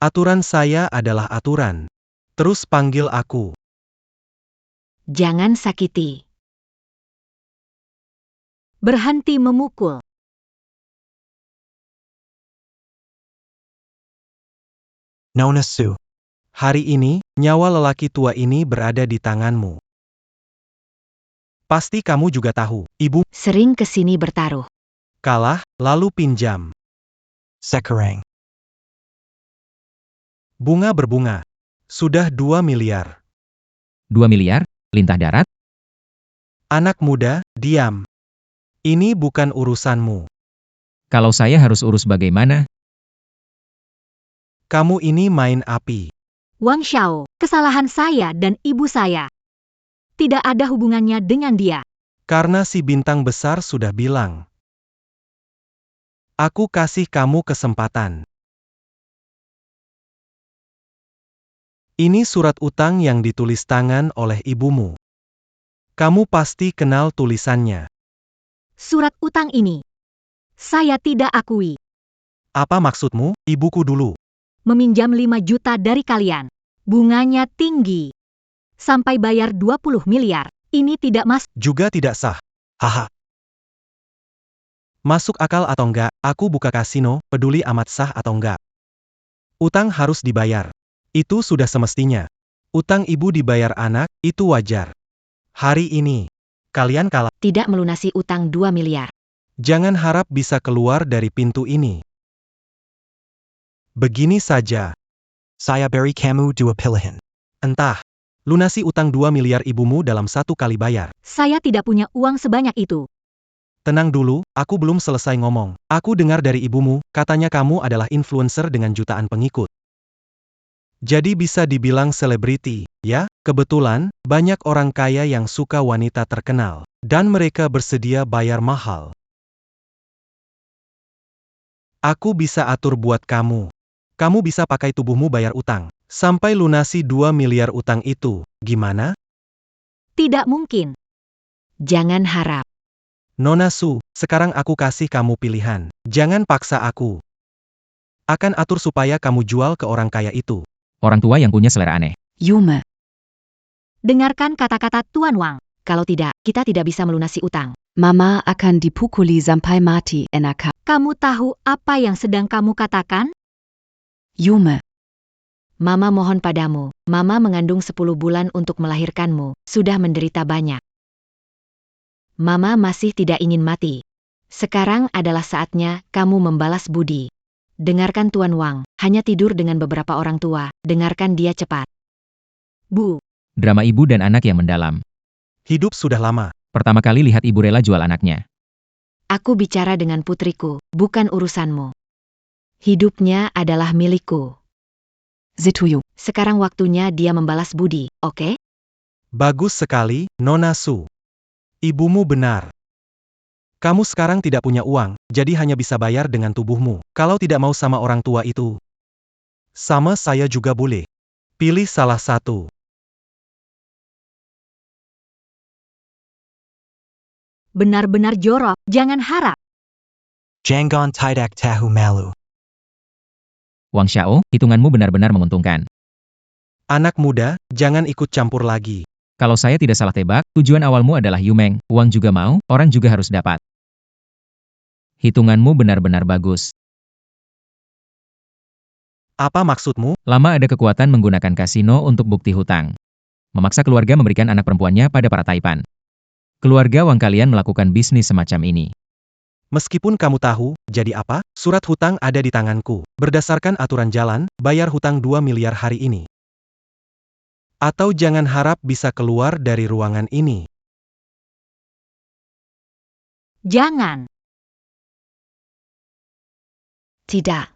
Aturan saya adalah aturan. Terus panggil aku. Jangan sakiti. Berhenti memukul. Nona Su. Hari ini, nyawa lelaki tua ini berada di tanganmu. Pasti kamu juga tahu, ibu Sering kesini bertaruh. kalah, lalu pinjam. Sekarang. Bunga berbunga. Sudah 2 miliar. 2 miliar? Lintah darat? Anak muda, diam. Ini bukan urusanmu. Kalau saya harus urus bagaimana? Kamu ini main api. Wang Xiao, kesalahan saya dan ibu saya. Tidak ada hubungannya dengan dia. Karena si bintang besar sudah bilang. Aku kasih kamu kesempatan. Ini surat utang yang ditulis tangan oleh ibumu. Kamu pasti kenal tulisannya. Surat utang ini. Saya tidak akui. Apa maksudmu, ibuku dulu? Meminjam 5 juta dari kalian. Bunganya tinggi. Sampai bayar 20 miliar. Ini tidak Juga tidak sah. Haha. Masuk akal atau enggak, aku buka kasino, peduli amat sah atau enggak. Utang harus dibayar. Itu sudah semestinya. Utang ibu dibayar anak, itu wajar. Hari ini, kalian kalah. Tidak melunasi utang 2 miliar. Jangan harap bisa keluar dari pintu ini. Begini saja. Saya beri kamu 2 pilihan. Entah, lunasi utang 2 miliar ibumu dalam 1 kali bayar. Saya tidak punya uang sebanyak itu. Tenang dulu, aku belum selesai ngomong. Aku dengar dari ibumu, katanya kamu adalah influencer dengan jutaan pengikut. Jadi bisa dibilang selebriti, ya? Kebetulan, banyak orang kaya yang suka wanita terkenal. Dan mereka bersedia bayar mahal. Aku bisa atur buat kamu. Kamu bisa pakai tubuhmu bayar utang. Sampai lunasi 2 miliar utang itu, gimana? Tidak mungkin. Jangan harap. Nona Su, sekarang aku kasih kamu pilihan. Jangan paksa aku. Akan atur supaya kamu jual ke orang kaya itu. Orang tua yang punya selera aneh. Yume. Dengarkan kata-kata Tuan Wang. Kalau tidak, kita tidak bisa melunasi utang. Mama akan dipukuli sampai mati, enak. Kamu tahu apa yang sedang kamu katakan? Yume. Mama mohon padamu, Mama mengandung 10 bulan untuk melahirkanmu, sudah menderita banyak. Mama masih tidak ingin mati. Sekarang adalah saatnya kamu membalas budi. Dengarkan Tuan Wang, hanya tidur dengan beberapa orang tua, dengarkan dia cepat. Bu, Drama ibu dan anak yang mendalam. Hidup sudah lama. Pertama kali lihat ibu rela jual anaknya. Aku bicara dengan putriku, bukan urusanmu. Hidupnya adalah milikku. Zituyu. Sekarang waktunya dia membalas budi, oke? Bagus sekali, Nona Su. Ibumu benar. Kamu sekarang tidak punya uang, jadi hanya bisa bayar dengan tubuhmu. Kalau tidak mau sama orang tua itu. Sama saya juga boleh. Pilih salah satu. benar-benar jorok, jangan harap. Jangan tidak tahu malu. Wang Xiao, hitunganmu benar-benar menguntungkan. Anak muda, jangan ikut campur lagi. Kalau saya tidak salah tebak, tujuan awalmu adalah Yumeng, uang juga mau, orang juga harus dapat. Hitunganmu benar-benar bagus. Apa maksudmu? Lama ada kekuatan menggunakan kasino untuk bukti hutang. Memaksa keluarga memberikan anak perempuannya pada para taipan. Keluarga Wang kalian melakukan bisnis semacam ini. Meskipun kamu tahu, jadi apa? Surat hutang ada di tanganku. Berdasarkan aturan jalan, bayar hutang 2 miliar hari ini. Atau jangan harap bisa keluar dari ruangan ini. Jangan. Tidak.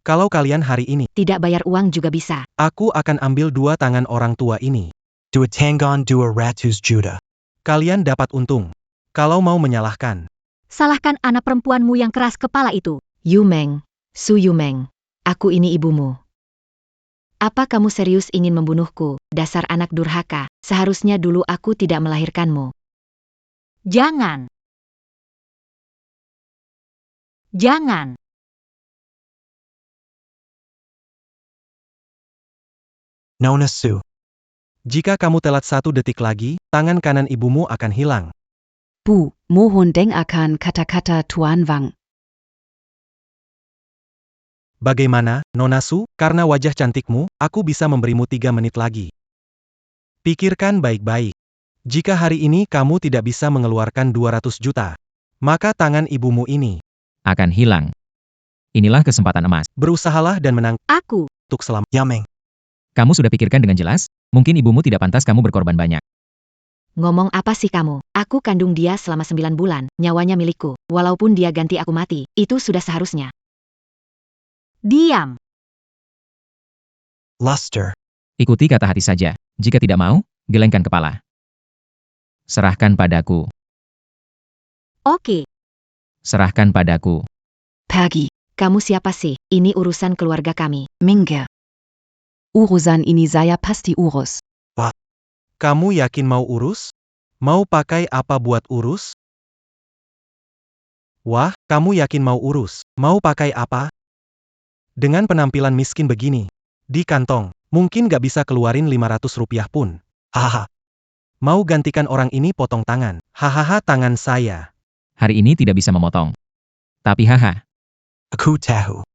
Kalau kalian hari ini Tidak bayar uang juga bisa. aku akan ambil 2 tangan orang tua ini. 200 juta. Kalian dapat untung. Kalau mau menyalahkan. Salahkan anak perempuanmu yang keras kepala itu. Yumeng, Su Yumeng, aku ini ibumu. Apa kamu serius ingin membunuhku, dasar anak durhaka? Seharusnya dulu aku tidak melahirkanmu. Jangan. Jangan. Nona Su. Jika kamu telat 1 detik lagi, tangan kanan ibumu akan hilang. Bu, mohon dengarkan kata-kata Tuan Wang. Bagaimana, Nona Su? Karena wajah cantikmu, aku bisa memberimu 3 menit lagi. Pikirkan baik-baik. Jika hari ini kamu tidak bisa mengeluarkan 200 juta, maka tangan ibumu ini Akan hilang. Inilah kesempatan emas. berusahalah dan menang Aku. untuk selamanya. Yameng. Kamu sudah pikirkan dengan jelas? Mungkin ibumu tidak pantas kamu berkorban banyak. Ngomong apa sih kamu? Aku kandung dia selama 9 bulan, nyawanya milikku. Walaupun dia ganti aku mati, itu sudah seharusnya. Diam. Luster. Ikuti kata hati saja. Jika tidak mau, gelengkan kepala. Serahkan padaku. Oke. Serahkan padaku. Pergi. Kamu siapa sih? Ini urusan keluarga kami. Minge. Urusan ini saya pasti urus. Kamu yakin mau urus? Mau pakai apa buat urus? Wah, kamu yakin mau urus? Mau pakai apa? Dengan penampilan miskin begini, di kantong, mungkin gak bisa keluarin 500 rupiah pun. Haha. Mau gantikan orang ini potong tangan. Hahaha, tangan saya. Hari ini tidak bisa memotong. Tapi haha, Aku tahu.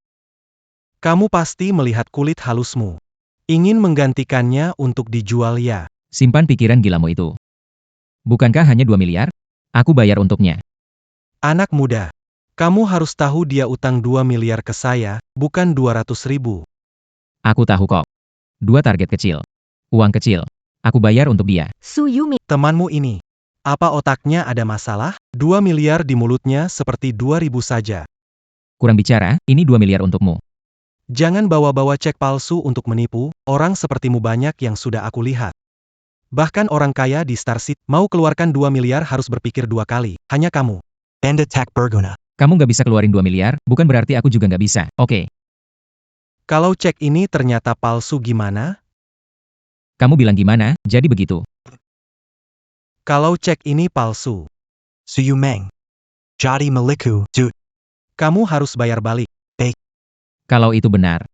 Kamu pasti melihat kulit halusmu. Ingin menggantikannya untuk dijual ya. simpan pikiran gilamu itu. Bukankah hanya 2 miliar? Aku bayar untuknya. Anak muda, kamu harus tahu dia utang 2 miliar ke saya, bukan 200 ribu. Aku tahu kok. 2 target kecil. Uang kecil. Aku bayar untuk dia. Suyumi. Temanmu ini, apa otaknya ada masalah? 2 miliar di mulutnya seperti 2.000 saja. Kurang bicara, ini 2 miliar untukmu. Jangan bawa-bawa cek palsu untuk menipu, orang sepertimu banyak yang sudah aku lihat. Bahkan orang kaya di Star City mau keluarkan 2 miliar harus berpikir 2 kali, hanya kamu. Bandit tak berguna. Kamu nggak bisa keluarin 2 miliar, bukan berarti aku juga nggak bisa, oke? Kalau cek ini ternyata palsu gimana? Kamu bilang gimana, jadi begitu. Kalau cek ini palsu. Suyumeng. Jadi meliku, kamu harus bayar balik. Kalau itu benar,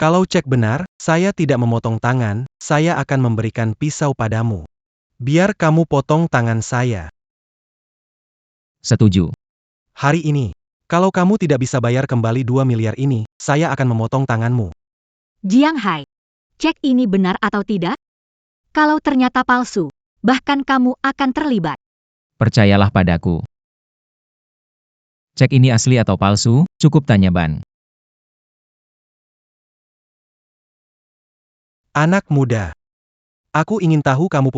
Kalau cek benar, saya tidak memotong tangan, saya akan memberikan pisau padamu. Biar kamu potong tangan saya. setuju. Hari ini, kalau kamu tidak bisa bayar kembali 2 miliar ini, saya akan memotong tanganmu. Jiang Hai. Cek ini benar atau tidak? Kalau ternyata palsu, bahkan kamu akan terlibat. Percayalah padaku. Cek ini asli atau palsu, cukup tanya Ban. Anak muda. Aku ingin tahu kamu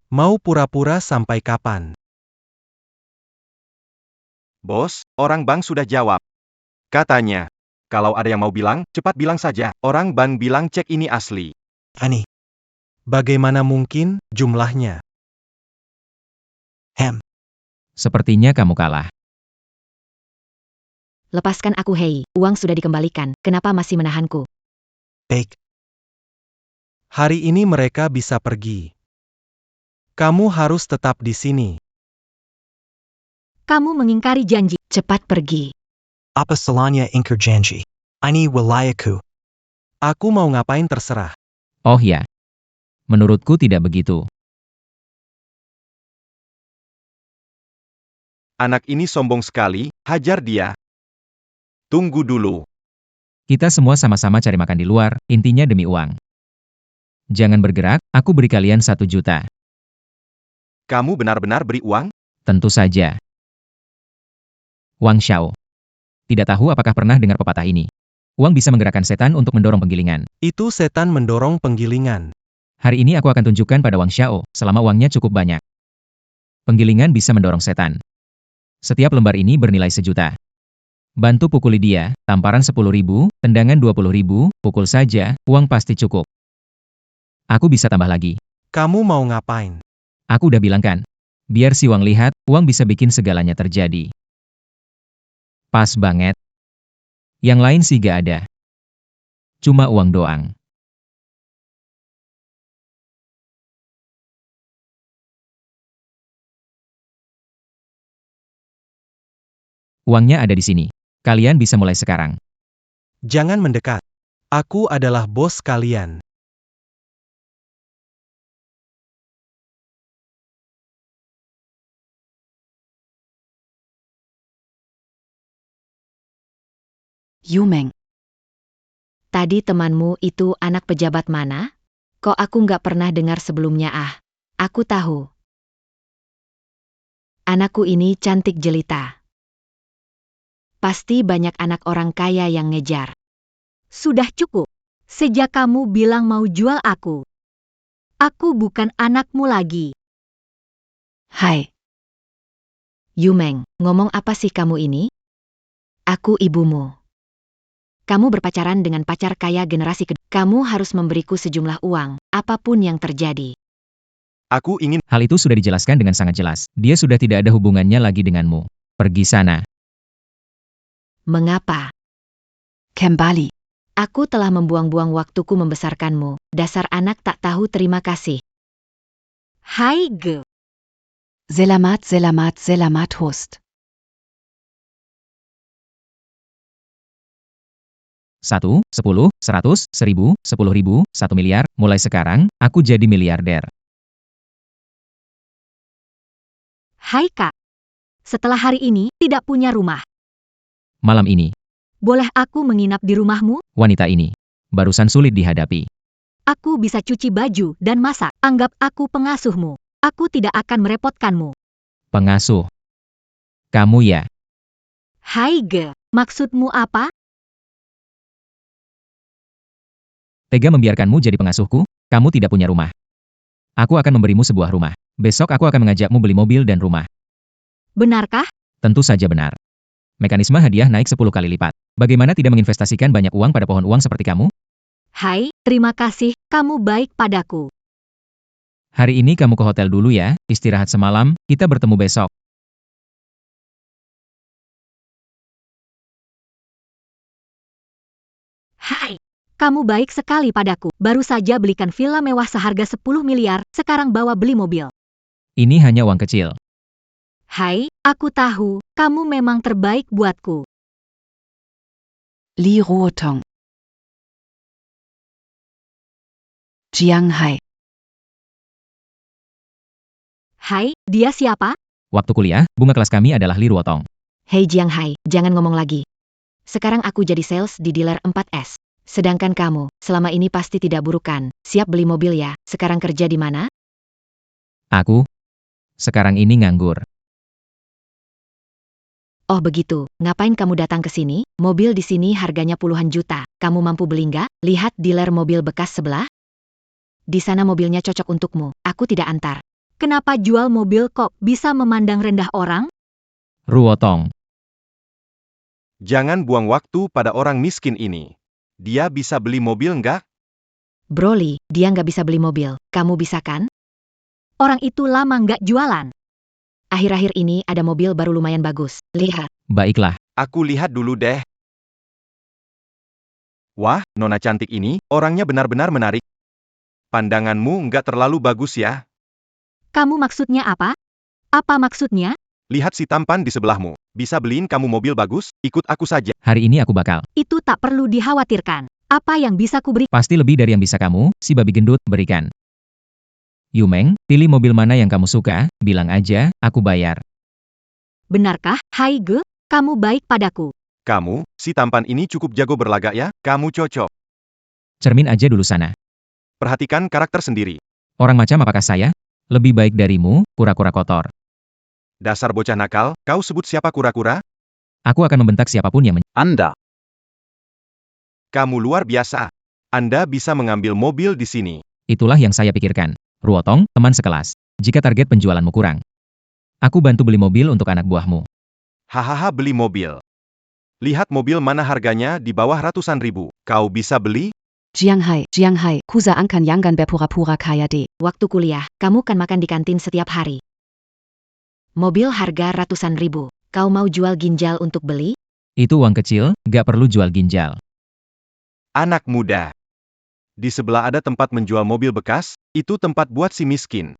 mau pura-pura sampai kapan? Bos, orang bank sudah jawab. Katanya, kalau ada yang mau bilang, cepat bilang saja. Orang bank bilang cek ini asli. Ani. Bagaimana mungkin, jumlahnya? Sepertinya kamu kalah. Lepaskan aku hei, uang sudah dikembalikan, kenapa masih menahanku? Baik. Hari ini mereka bisa pergi. Kamu harus tetap di sini. Kamu mengingkari janji. Cepat pergi. Apa salahnya ingkar janji? Ini wilayahku. Aku mau ngapain terserah. Oh ya. Menurutku tidak begitu. Anak ini sombong sekali, hajar dia. Tunggu dulu. Kita semua sama-sama cari makan di luar, intinya demi uang. Jangan bergerak, aku beri kalian 1 juta. Kamu benar-benar beri uang? Tentu saja. Wang Xiao. Tidak tahu apakah pernah dengar pepatah ini. Uang bisa menggerakkan setan untuk mendorong penggilingan. Itu setan mendorong penggilingan. Hari ini aku akan tunjukkan pada Wang Xiao, selama uangnya cukup banyak. Penggilingan bisa mendorong setan. Setiap lembar ini bernilai 1 juta. Bantu pukuli dia, tamparan 10.000, tendangan 20.000, pukul saja, uang pasti cukup. Aku bisa tambah lagi. Kamu mau ngapain? Aku udah bilang kan. Biar si Wang lihat, uang bisa bikin segalanya terjadi. Pas banget. Yang lain sih gak ada. Cuma uang doang. Uangnya ada di sini. Kalian bisa mulai sekarang. Jangan mendekat. Aku adalah bos kalian. Yumeng. Tadi temanmu itu anak pejabat mana? Kok aku nggak pernah dengar sebelumnya Aku tahu. Anakku ini cantik jelita. Pasti banyak anak orang kaya yang ngejar. Sudah cukup. Sejak kamu bilang mau jual aku bukan anakmu lagi. Hai. Yumeng, ngomong apa sih kamu ini? Aku ibumu. Kamu berpacaran dengan pacar kaya generasi kedua. Kamu harus memberiku sejumlah uang, apapun yang terjadi. Aku ingin Hal itu sudah dijelaskan dengan sangat jelas. Dia sudah tidak ada hubungannya lagi denganmu. Pergi sana. Mengapa? Kembali. Aku telah membuang-buang waktuku membesarkanmu. Dasar anak tak tahu terima kasih. Hai Ge. Selamat, selamat, selamat host. 1, 10, 100, 1000, 10.000, 1 miliar. Mulai sekarang, aku jadi miliarder. Hai Kak. Setelah hari ini tidak punya rumah. Malam ini, Boleh aku menginap di rumahmu? wanita ini barusan sulit dihadapi. Aku bisa cuci baju dan masak. Anggap aku pengasuhmu. Aku tidak akan merepotkanmu. Pengasuh. Kamu ya? Hai Ge. Maksudmu apa? Tega membiarkanmu jadi pengasuhku? Kamu tidak punya rumah. Aku akan memberimu sebuah rumah. Besok aku akan mengajakmu beli mobil dan rumah. Benarkah? Tentu saja benar. Mekanisme hadiah naik 10 kali lipat. Bagaimana tidak menginvestasikan banyak uang pada pohon uang seperti kamu? Hai, terima kasih. Kamu baik padaku. Hari ini kamu ke hotel dulu ya, istirahat semalam, kita bertemu besok. Hai. Kamu baik sekali padaku. Baru saja belikan villa mewah seharga 10 miliar, sekarang bawa beli mobil. Ini hanya uang kecil. Hai, aku tahu, kamu memang terbaik buatku. Li Ruotong. Jiang Hai. Hai, dia siapa? Waktu kuliah, bunga kelas kami adalah Li Ruotong. Hei Jiang Hai, jangan ngomong lagi. Sekarang aku jadi sales di dealer 4S. Sedangkan kamu, selama ini pasti tidak burukan. Siap beli mobil ya, sekarang kerja di mana? Aku sekarang ini nganggur. Oh begitu, ngapain kamu datang ke sini? Mobil di sini harganya puluhan juta. Kamu mampu beli nggak? Lihat dealer mobil bekas sebelah. Di sana mobilnya cocok untukmu. Aku tidak antar. Kenapa jual mobil kok bisa memandang rendah orang? Ruotong. Jangan buang waktu pada orang miskin ini. Dia bisa beli mobil nggak? Broly, dia nggak bisa beli mobil. Kamu bisa kan? Orang itu lama nggak jualan. Akhir-akhir ini ada mobil baru lumayan bagus. Lihat. Baiklah. Aku lihat dulu deh. Wah, nona cantik ini, orangnya benar-benar menarik. Pandanganmu nggak terlalu bagus ya? Kamu maksudnya apa? Apa maksudnya? Lihat si tampan di sebelahmu. Bisa beliin kamu mobil bagus? Ikut aku saja. Hari ini aku bakal. Itu tak perlu dikhawatirkan. Apa yang bisa kuberi? Pasti lebih dari yang bisa kamu, si babi gendut, berikan. Yumeng, pilih mobil mana yang kamu suka, bilang aja, aku bayar. Benarkah, Hai Ge? Kamu baik padaku. Kamu, si tampan ini cukup jago berlagak ya? Kamu cocok. Cermin aja dulu sana. Perhatikan karakter sendiri. Orang macam apakah saya? Lebih baik darimu, kura-kura kotor. Dasar bocah nakal, kau sebut siapa kura-kura? Aku akan membentak siapapun yang Anda. Kamu luar biasa. Anda bisa mengambil mobil di sini. Itulah yang saya pikirkan. Ruotong, teman sekelas. Jika target penjualanmu kurang, aku bantu beli mobil untuk anak buahmu. Hahaha, beli mobil. Lihat mobil mana harganya di bawah ratusan ribu. Kau bisa beli? Jiang Hai, Kusa Angkan Yangan Berpura-pura Kaya de. Waktu kuliah, kamu kan makan di kantin setiap hari. Mobil harga ratusan ribu. Kau mau jual ginjal untuk beli? Itu uang kecil, gak perlu jual ginjal. Anak muda. Di sebelah ada tempat menjual mobil bekas, itu tempat buat si miskin.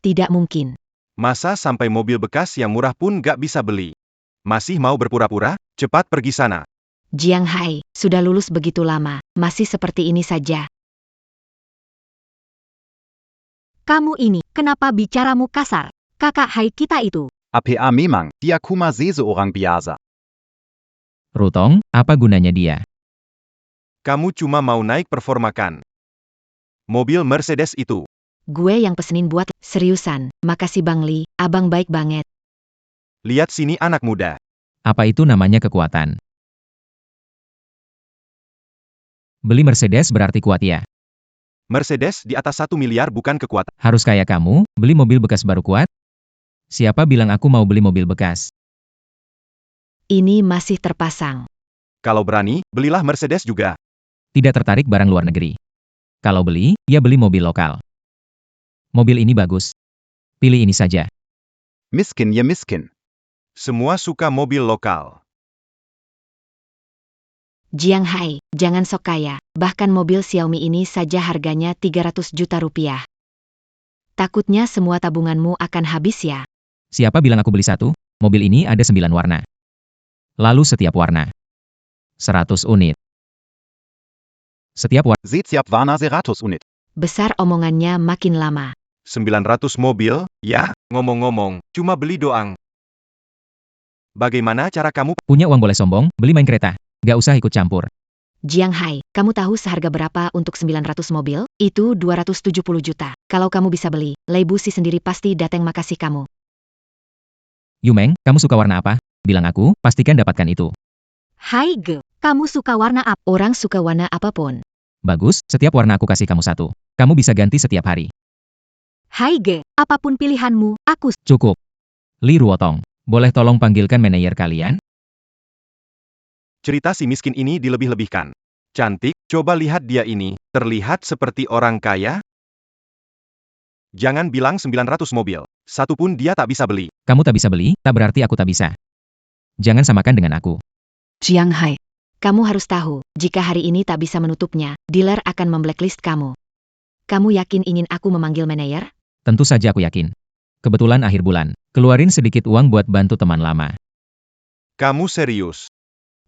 Tidak mungkin. Masa sampai mobil bekas yang murah pun gak bisa beli? Masih mau berpura-pura? Cepat pergi sana. Jiang Hai, sudah lulus begitu lama, masih seperti ini saja. Kamu ini, kenapa bicaramu kasar? Kakak Hai kita itu. APA memang, dia kuma seseorang biasa. Rutong, apa gunanya dia? Kamu cuma mau naik performakan. Mobil Mercedes itu. Gue yang pesenin buat, seriusan, makasih Bang Li, abang baik banget. Lihat sini anak muda. Apa itu namanya kekuatan? Beli Mercedes berarti kuat ya? Mercedes di atas 1 miliar bukan kekuatan. Harus kayak kamu, beli mobil bekas baru kuat? Siapa bilang aku mau beli mobil bekas? Ini masih terpasang. Kalau berani, belilah Mercedes juga. Tidak tertarik barang luar negeri. Kalau beli, ya beli mobil lokal. Mobil ini bagus. Pilih ini saja. Miskin ya miskin. Semua suka mobil lokal. Jiang Hai, jangan sok kaya, bahkan mobil Xiaomi ini saja harganya 300 juta rupiah. Takutnya semua tabunganmu akan habis ya. Siapa bilang aku beli satu? Mobil ini ada 9 warna. Lalu setiap warna 100 unit. Setiap warna Setiap warna 100 unit. Besar omongannya makin lama. 900 mobil, ya, ngomong-ngomong, cuma beli doang. Bagaimana cara kamu? punya uang boleh sombong, beli main kereta. Gak usah ikut campur. Jiang Hai, kamu tahu seharga berapa untuk 900 mobil? Itu 270 juta. Kalau kamu bisa beli, Lei Busi sendiri pasti datang makasih kamu. Yumeng, kamu suka warna apa? Bilang aku, pastikan dapatkan itu. Hai Ge, kamu suka warna apa? Orang suka warna apapun. Bagus, setiap warna aku kasih kamu satu. Kamu bisa ganti setiap hari. Hai Ge, apapun pilihanmu, aku Cukup. Li Ruotong, boleh tolong panggilkan manajer kalian? Cerita si miskin ini dilebih-lebihkan. Cantik, coba lihat dia ini, terlihat seperti orang kaya? Jangan bilang 900 mobil. Satu pun dia tak bisa beli. Kamu tak bisa beli, tak berarti aku tak bisa. Jangan samakan dengan aku. Jiang Hai. Kamu harus tahu, jika hari ini tak bisa menutupnya, dealer akan memblacklist kamu. Kamu yakin ingin aku memanggil manajer? Tentu saja aku yakin. Kebetulan akhir bulan, keluarin sedikit uang buat bantu teman lama. Kamu serius?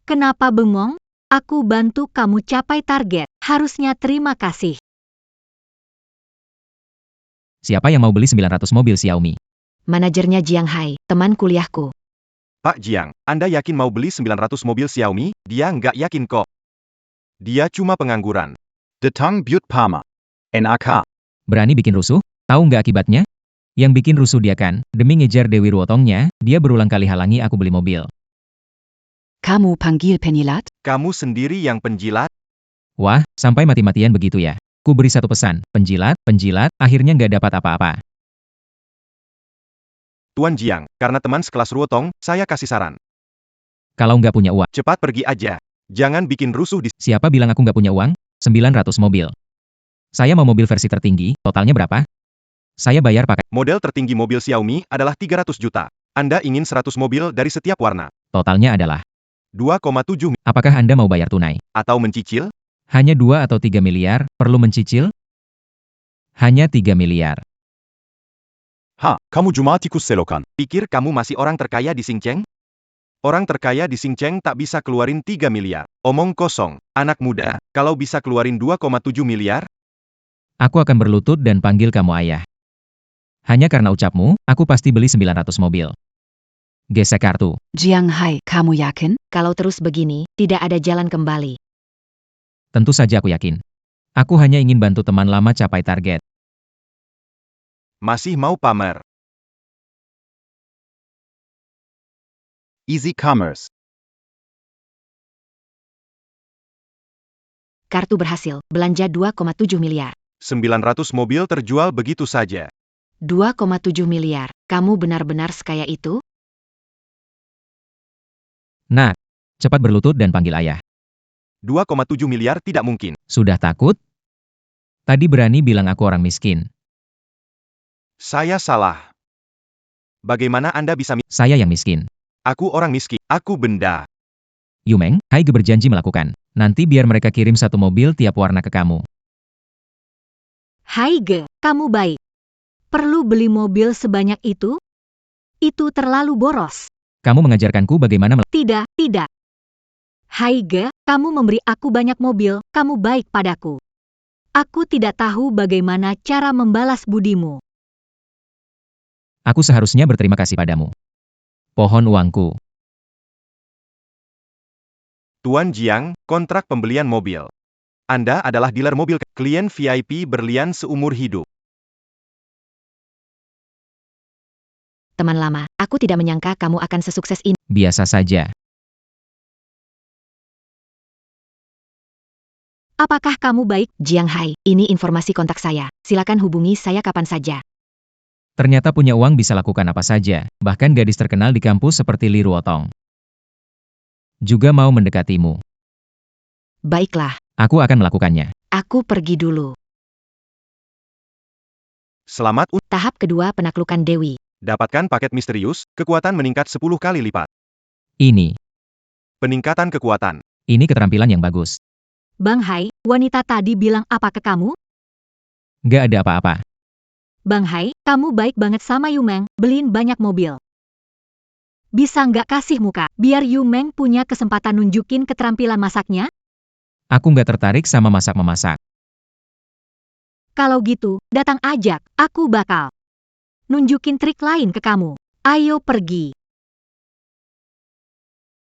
kenapa bengong? Aku bantu kamu capai target, harusnya terima kasih. Siapa yang mau beli 900 mobil Xiaomi? Manajernya Jiang Hai, teman kuliahku. Pak Jiang, Anda yakin mau beli 900 mobil Xiaomi? Dia nggak yakin kok. Dia cuma pengangguran. Detang Butte Parma. NAK. Berani bikin rusuh? Tahu nggak akibatnya? Yang bikin rusuh dia kan, demi ngejar Dewi Ruotongnya, dia berulang kali halangi aku beli mobil. Kamu panggil penjilat? Kamu sendiri yang penjilat? Wah, sampai mati-matian begitu ya. Ku beri satu pesan, penjilat, akhirnya nggak dapat apa-apa. Tuan Jiang, karena teman sekelas Ruotong, saya kasih saran. Kalau nggak punya uang, Cepat pergi aja. Jangan bikin rusuh di... siapa bilang aku nggak punya uang? 900 mobil. Saya mau mobil versi tertinggi, totalnya berapa? Saya bayar pakai. Model tertinggi mobil Xiaomi adalah 300 juta. Anda ingin 100 mobil dari setiap warna. Totalnya adalah. 2,7 Apakah Anda mau bayar tunai? atau mencicil? Hanya 2 atau 3 miliar, perlu mencicil? Hanya 3 miliar. Ha, kamu cuma tikus selokan. Pikir kamu masih orang terkaya di Xinjiang? Orang terkaya di Xinjiang tak bisa keluarin 3 miliar. Omong kosong, anak muda, kalau bisa keluarin 2,7 miliar? Aku akan berlutut dan panggil kamu ayah. Hanya karena ucapmu, aku pasti beli 900 mobil. Gesek kartu. Jiang Hai, kamu yakin? Kalau terus begini, tidak ada jalan kembali. Tentu saja aku yakin. Aku hanya ingin bantu teman lama capai target. Masih mau pamer? Easy Commerce. Kartu berhasil, belanja 2,7 miliar. 900 mobil terjual begitu saja. 2,7 miliar, kamu benar-benar sekaya itu? Nak, cepat berlutut dan panggil ayah. 2,7 miliar tidak mungkin. Sudah takut? Tadi berani bilang aku orang miskin. Saya salah. Bagaimana Anda bisa... Saya yang miskin. Aku orang miskin. Aku benda. Yumeng, Haige berjanji melakukan. Nanti biar mereka kirim satu mobil tiap warna ke kamu. Hai Ge, kamu baik. Perlu beli mobil sebanyak itu? Itu terlalu boros. Kamu mengajarkanku bagaimana Tidak, tidak. Hai Ge, kamu memberi aku banyak mobil, kamu baik padaku. Aku tidak tahu bagaimana cara membalas budimu. Aku seharusnya berterima kasih padamu. Pohon uangku. Tuan Jiang, kontrak pembelian mobil. Anda adalah dealer mobil, klien VIP berlian seumur hidup. Teman lama, aku tidak menyangka kamu akan sesukses ini. Biasa saja. Apakah kamu baik? Jiang Hai, ini informasi kontak saya. Silakan hubungi saya kapan saja. Ternyata punya uang bisa lakukan apa saja, bahkan gadis terkenal di kampus seperti Li Ruotong juga mau mendekatimu. Baiklah, Aku akan melakukannya. aku pergi dulu. Selamat Tahap kedua, penaklukan Dewi. dapatkan paket misterius, kekuatan meningkat 10 kali lipat. Ini Peningkatan kekuatan. keterampilan yang bagus. Bang Hai, wanita tadi bilang apa ke kamu? Gak ada apa-apa. Bang Hai, kamu baik banget sama Yumeng, beliin banyak mobil. Bisa nggak kasih muka, biar Yumeng punya kesempatan nunjukin keterampilan masaknya? Aku nggak tertarik sama masak-memasak. Kalau gitu, datang ajak, aku bakal nunjukin trik lain ke kamu. Ayo pergi.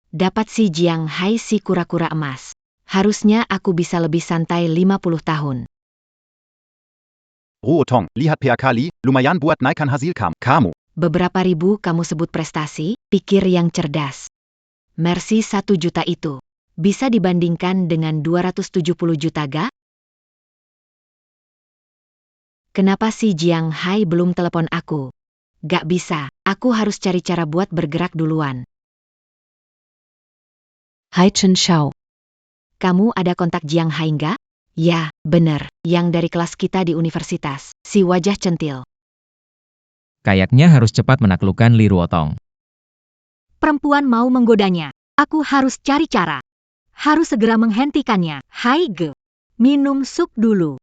Dapat si Jiang Hai si kura-kura emas. Harusnya aku bisa lebih santai 50 tahun. Ruotong, lihat PA kali, lumayan buat naikkan hasil kamu. Beberapa ribu kamu sebut prestasi, pikir yang cerdas. Mercy 1 juta itu. Bisa dibandingkan dengan 270 juta ga? Kenapa si Jiang Hai belum telepon aku? Gak bisa, aku harus cari cara buat bergerak duluan. Hai Chen Xiao. Kamu ada kontak Jiang Hai nggak? Ya, bener, yang dari kelas kita di universitas, si wajah centil. Kayaknya harus cepat menaklukkan Li Ruotong. Perempuan mau menggodanya. Aku harus cari cara. Harus segera menghentikannya. Hai Ge. Minum sup dulu.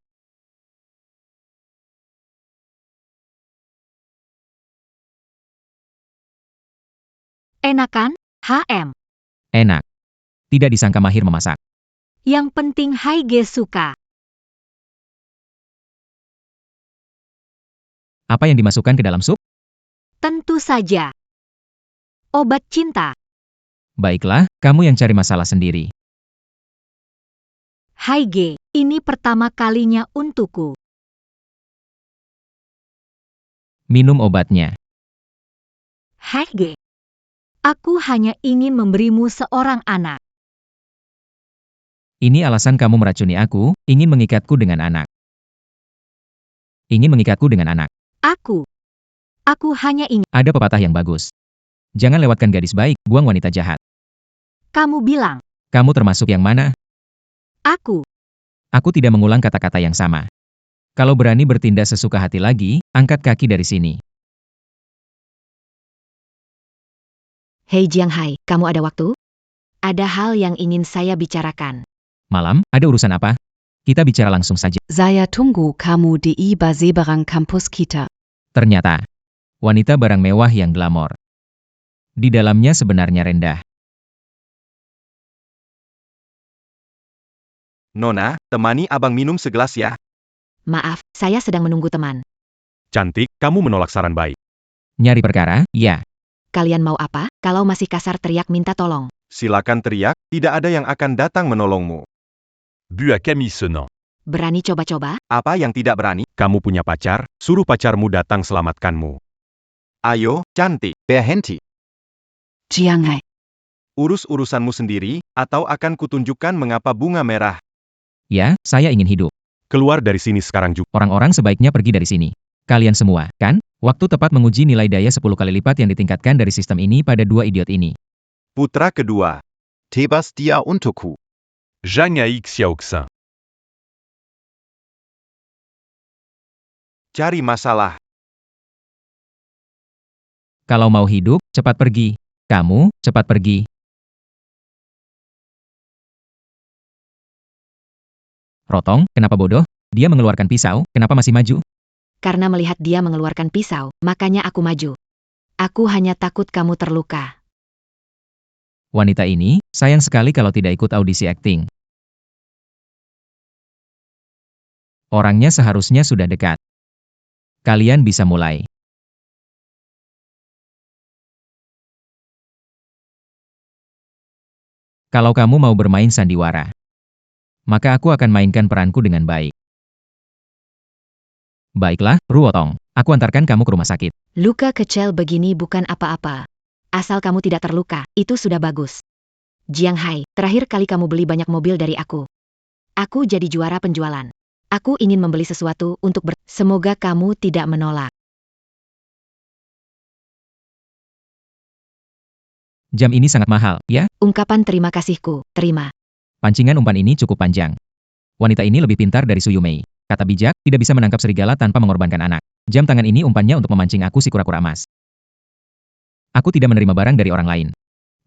Enakan? HM. Enak. Tidak disangka mahir memasak. Yang penting Hai Ge suka. Apa yang dimasukkan ke dalam sup? Tentu saja. Obat cinta. Baiklah, kamu yang cari masalah sendiri. Hai Ge, ini pertama kalinya untukku. Minum obatnya. Hai Ge. Aku hanya ingin memberimu seorang anak. Ini alasan kamu meracuni aku, ingin mengikatku dengan anak. Ingin mengikatku dengan anak. Aku hanya ingin. Ada pepatah yang bagus. Jangan lewatkan gadis baik, buang wanita jahat. Kamu bilang, Kamu termasuk yang mana? aku. Aku tidak mengulang kata-kata yang sama. Kalau berani bertindak sesuka hati lagi, angkat kaki dari sini. Hei Jiang Hai, kamu ada waktu? Ada hal yang ingin saya bicarakan. Malam, ada urusan apa? Kita bicara langsung saja. Saya tunggu kamu di Baseberang Campus kita. Ternyata, wanita barang mewah yang glamor. Di dalamnya sebenarnya rendah. Nona, temani abang minum segelas ya. Maaf, saya sedang menunggu teman. Cantik, kamu menolak saran baik. Nyari perkara? Ya. Kalian mau apa? Kalau masih kasar teriak minta tolong. Silakan teriak, tidak ada yang akan datang menolongmu. Bu à Camille Senant. Berani coba-coba? Apa yang tidak berani? Kamu punya pacar, suruh pacarmu datang selamatkanmu. Ayo, cantik. Berhenti. Jiang Hai. Urus urusanmu sendiri, atau akan kutunjukkan mengapa bunga merah. Ya, saya ingin hidup. Keluar dari sini sekarang juga. Orang-orang sebaiknya pergi dari sini. Kalian semua, kan? Waktu tepat menguji nilai daya 10 kali lipat yang ditingkatkan dari sistem ini pada dua idiot ini. Putra kedua. Tebas dia untukku. Zhang Ai Xiaoxin. Cari masalah. Kalau mau hidup, cepat pergi. Kamu, cepat pergi. Rotong, kenapa bodoh? Dia mengeluarkan pisau, kenapa masih maju? Karena melihat dia mengeluarkan pisau, makanya aku maju. Aku hanya takut kamu terluka. Wanita ini, sayang sekali kalau tidak ikut audisi akting. Orangnya seharusnya sudah dekat. Kalian bisa mulai. Kalau kamu mau bermain sandiwara. maka aku akan mainkan peranku dengan baik. Baiklah, Ruotong. Aku antarkan kamu ke rumah sakit. Luka kecil begini bukan apa-apa. Asal kamu tidak terluka, itu sudah bagus. Jiang Hai, terakhir kali kamu beli banyak mobil dari aku. Aku jadi juara penjualan. Aku ingin membeli sesuatu untuk semoga kamu tidak menolak. Jam ini sangat mahal, ya? Ungkapan terima kasihku, terima. Pancingan umpan ini cukup panjang. Wanita ini lebih pintar dari Su Yumei. Kata bijak, tidak bisa menangkap serigala tanpa mengorbankan anak. Jam tangan ini umpannya untuk memancing aku si kura-kura emas. Aku tidak menerima barang dari orang lain.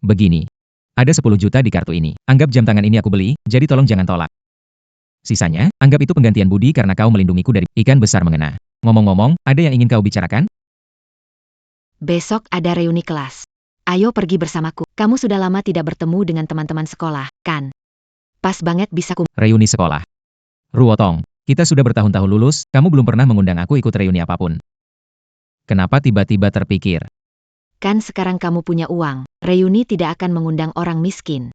Begini. Ada 10 juta di kartu ini. Anggap jam tangan ini aku beli, jadi tolong jangan tolak. Sisanya, anggap itu penggantian budi karena kau melindungiku dari ikan besar mengena. Ngomong-ngomong, ada yang ingin kau bicarakan? Besok ada reuni kelas. Ayo pergi bersamaku. Kamu sudah lama tidak bertemu dengan teman-teman sekolah, kan? Pas banget bisa Reuni sekolah. Ruotong, kita sudah bertahun-tahun lulus, kamu belum pernah mengundang aku ikut reuni apapun. Kenapa tiba-tiba terpikir? Kan sekarang kamu punya uang, reuni tidak akan mengundang orang miskin.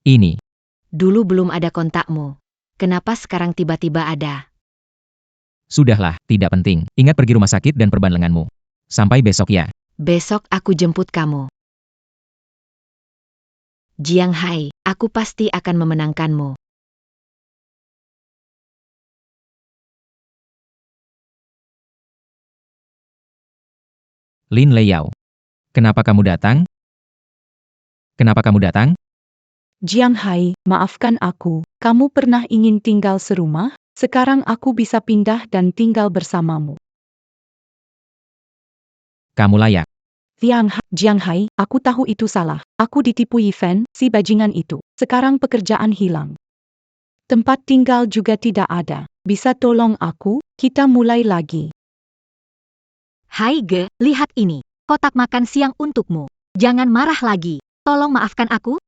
Ini. Dulu belum ada kontakmu. Kenapa sekarang tiba-tiba ada? Sudahlah, tidak penting. Ingat pergi rumah sakit dan perban lenganmu. Sampai besok ya. Besok aku jemput kamu. Jiang Hai, aku pasti akan memenangkanmu. Lin Leyao. Kenapa kamu datang? Kenapa kamu datang? Jiang Hai, maafkan aku. Kamu pernah ingin tinggal serumah? Sekarang aku bisa pindah dan tinggal bersamamu. Kamu layak. Jiang Hai, aku tahu itu salah. Aku ditipu Yifen, si bajingan itu. Sekarang pekerjaan hilang. Tempat tinggal juga tidak ada. Bisa tolong aku? Kita mulai lagi. Hai Ge, lihat ini. Kotak makan siang untukmu. Jangan marah lagi. Tolong maafkan aku.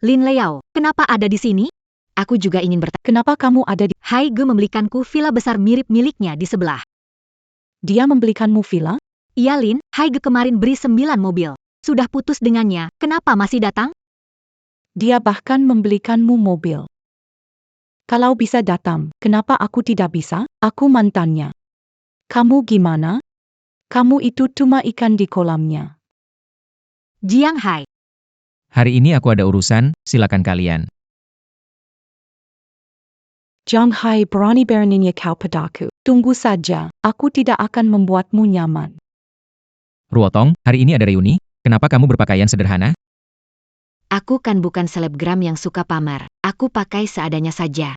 Lin Leyao, kenapa ada di sini? Aku juga ingin bertanya. Kenapa kamu ada di... Hai Ge membelikanku villa besar mirip miliknya di sebelah. Dia membelikanmu villa? Iya Lin, Hai Ge kemarin beri 9 mobil. Sudah putus dengannya, kenapa masih datang? Dia bahkan membelikanmu mobil. Kalau bisa datang, kenapa aku tidak bisa? Aku mantannya. Kamu gimana? Kamu itu cuma ikan di kolamnya. Jiang Hai. Hari ini aku ada urusan, silakan kalian. Jiang Hai berani beraninya kau padaku. Tunggu saja, aku tidak akan membuatmu nyaman. Ruotong, hari ini ada reuni, kenapa kamu berpakaian sederhana? Aku kan bukan selebgram yang suka pamer. Aku pakai seadanya saja.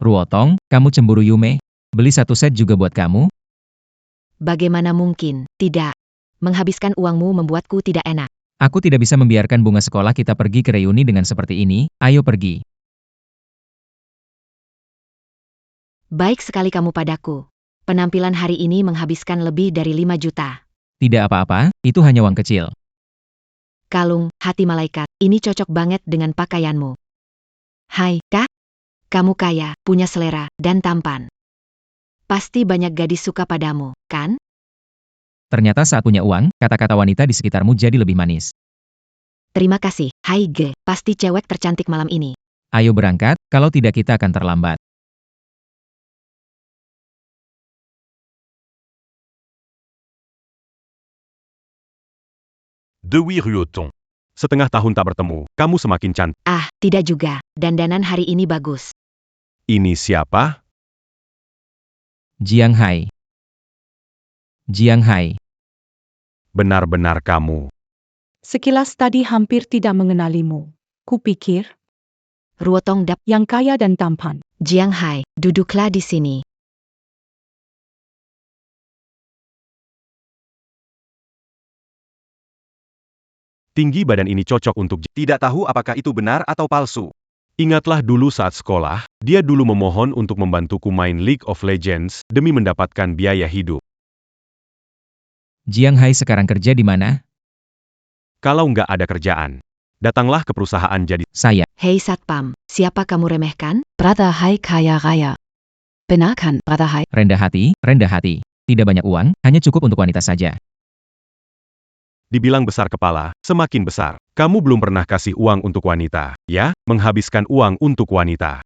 Ruotong, kamu cemburu Yume? Beli satu set juga buat kamu? Bagaimana mungkin? Tidak. Menghabiskan uangmu membuatku tidak enak. Aku tidak bisa membiarkan bunga sekolah kita pergi ke reuni dengan seperti ini, ayo pergi. Baik sekali kamu padaku. Penampilan hari ini menghabiskan lebih dari 5 juta. Tidak apa-apa, itu hanya uang kecil. Kalung, hati malaikat, ini cocok banget dengan pakaianmu. Hai, Kak. Kamu kaya, punya selera, dan tampan. Pasti banyak gadis suka padamu, kan? Ternyata saat punya uang, kata-kata wanita di sekitarmu jadi lebih manis. Terima kasih, Hai Ge, pasti cewek tercantik malam ini. Ayo berangkat, kalau tidak kita akan terlambat. Dewi Ruotong. Setengah tahun tak bertemu, kamu semakin cantik. Ah, tidak juga. Dandanan hari ini bagus. Ini siapa? Jiang Hai. Jiang Hai. Benar-benar kamu. Sekilas tadi hampir tidak mengenalimu. Kupikir, Ruotong dap. yang kaya dan tampan. Jiang Hai, duduklah di sini. Tinggi badan ini cocok untuk... Tidak tahu apakah itu benar atau palsu. Ingatlah dulu saat sekolah, dia dulu memohon untuk membantuku main League of Legends demi mendapatkan biaya hidup. Jiang Hai sekarang kerja di mana? Kalau nggak ada kerjaan, datanglah ke perusahaan jadi... Saya. Hei Satpam, siapa kamu remehkan? Brother Hai kaya raya. Benar kan, Brother Hai? Rendah hati, rendah hati. Tidak banyak uang, hanya cukup untuk wanita saja. Dibilang besar kepala, semakin besar. Kamu belum pernah kasih uang untuk wanita, ya? Menghabiskan uang untuk wanita.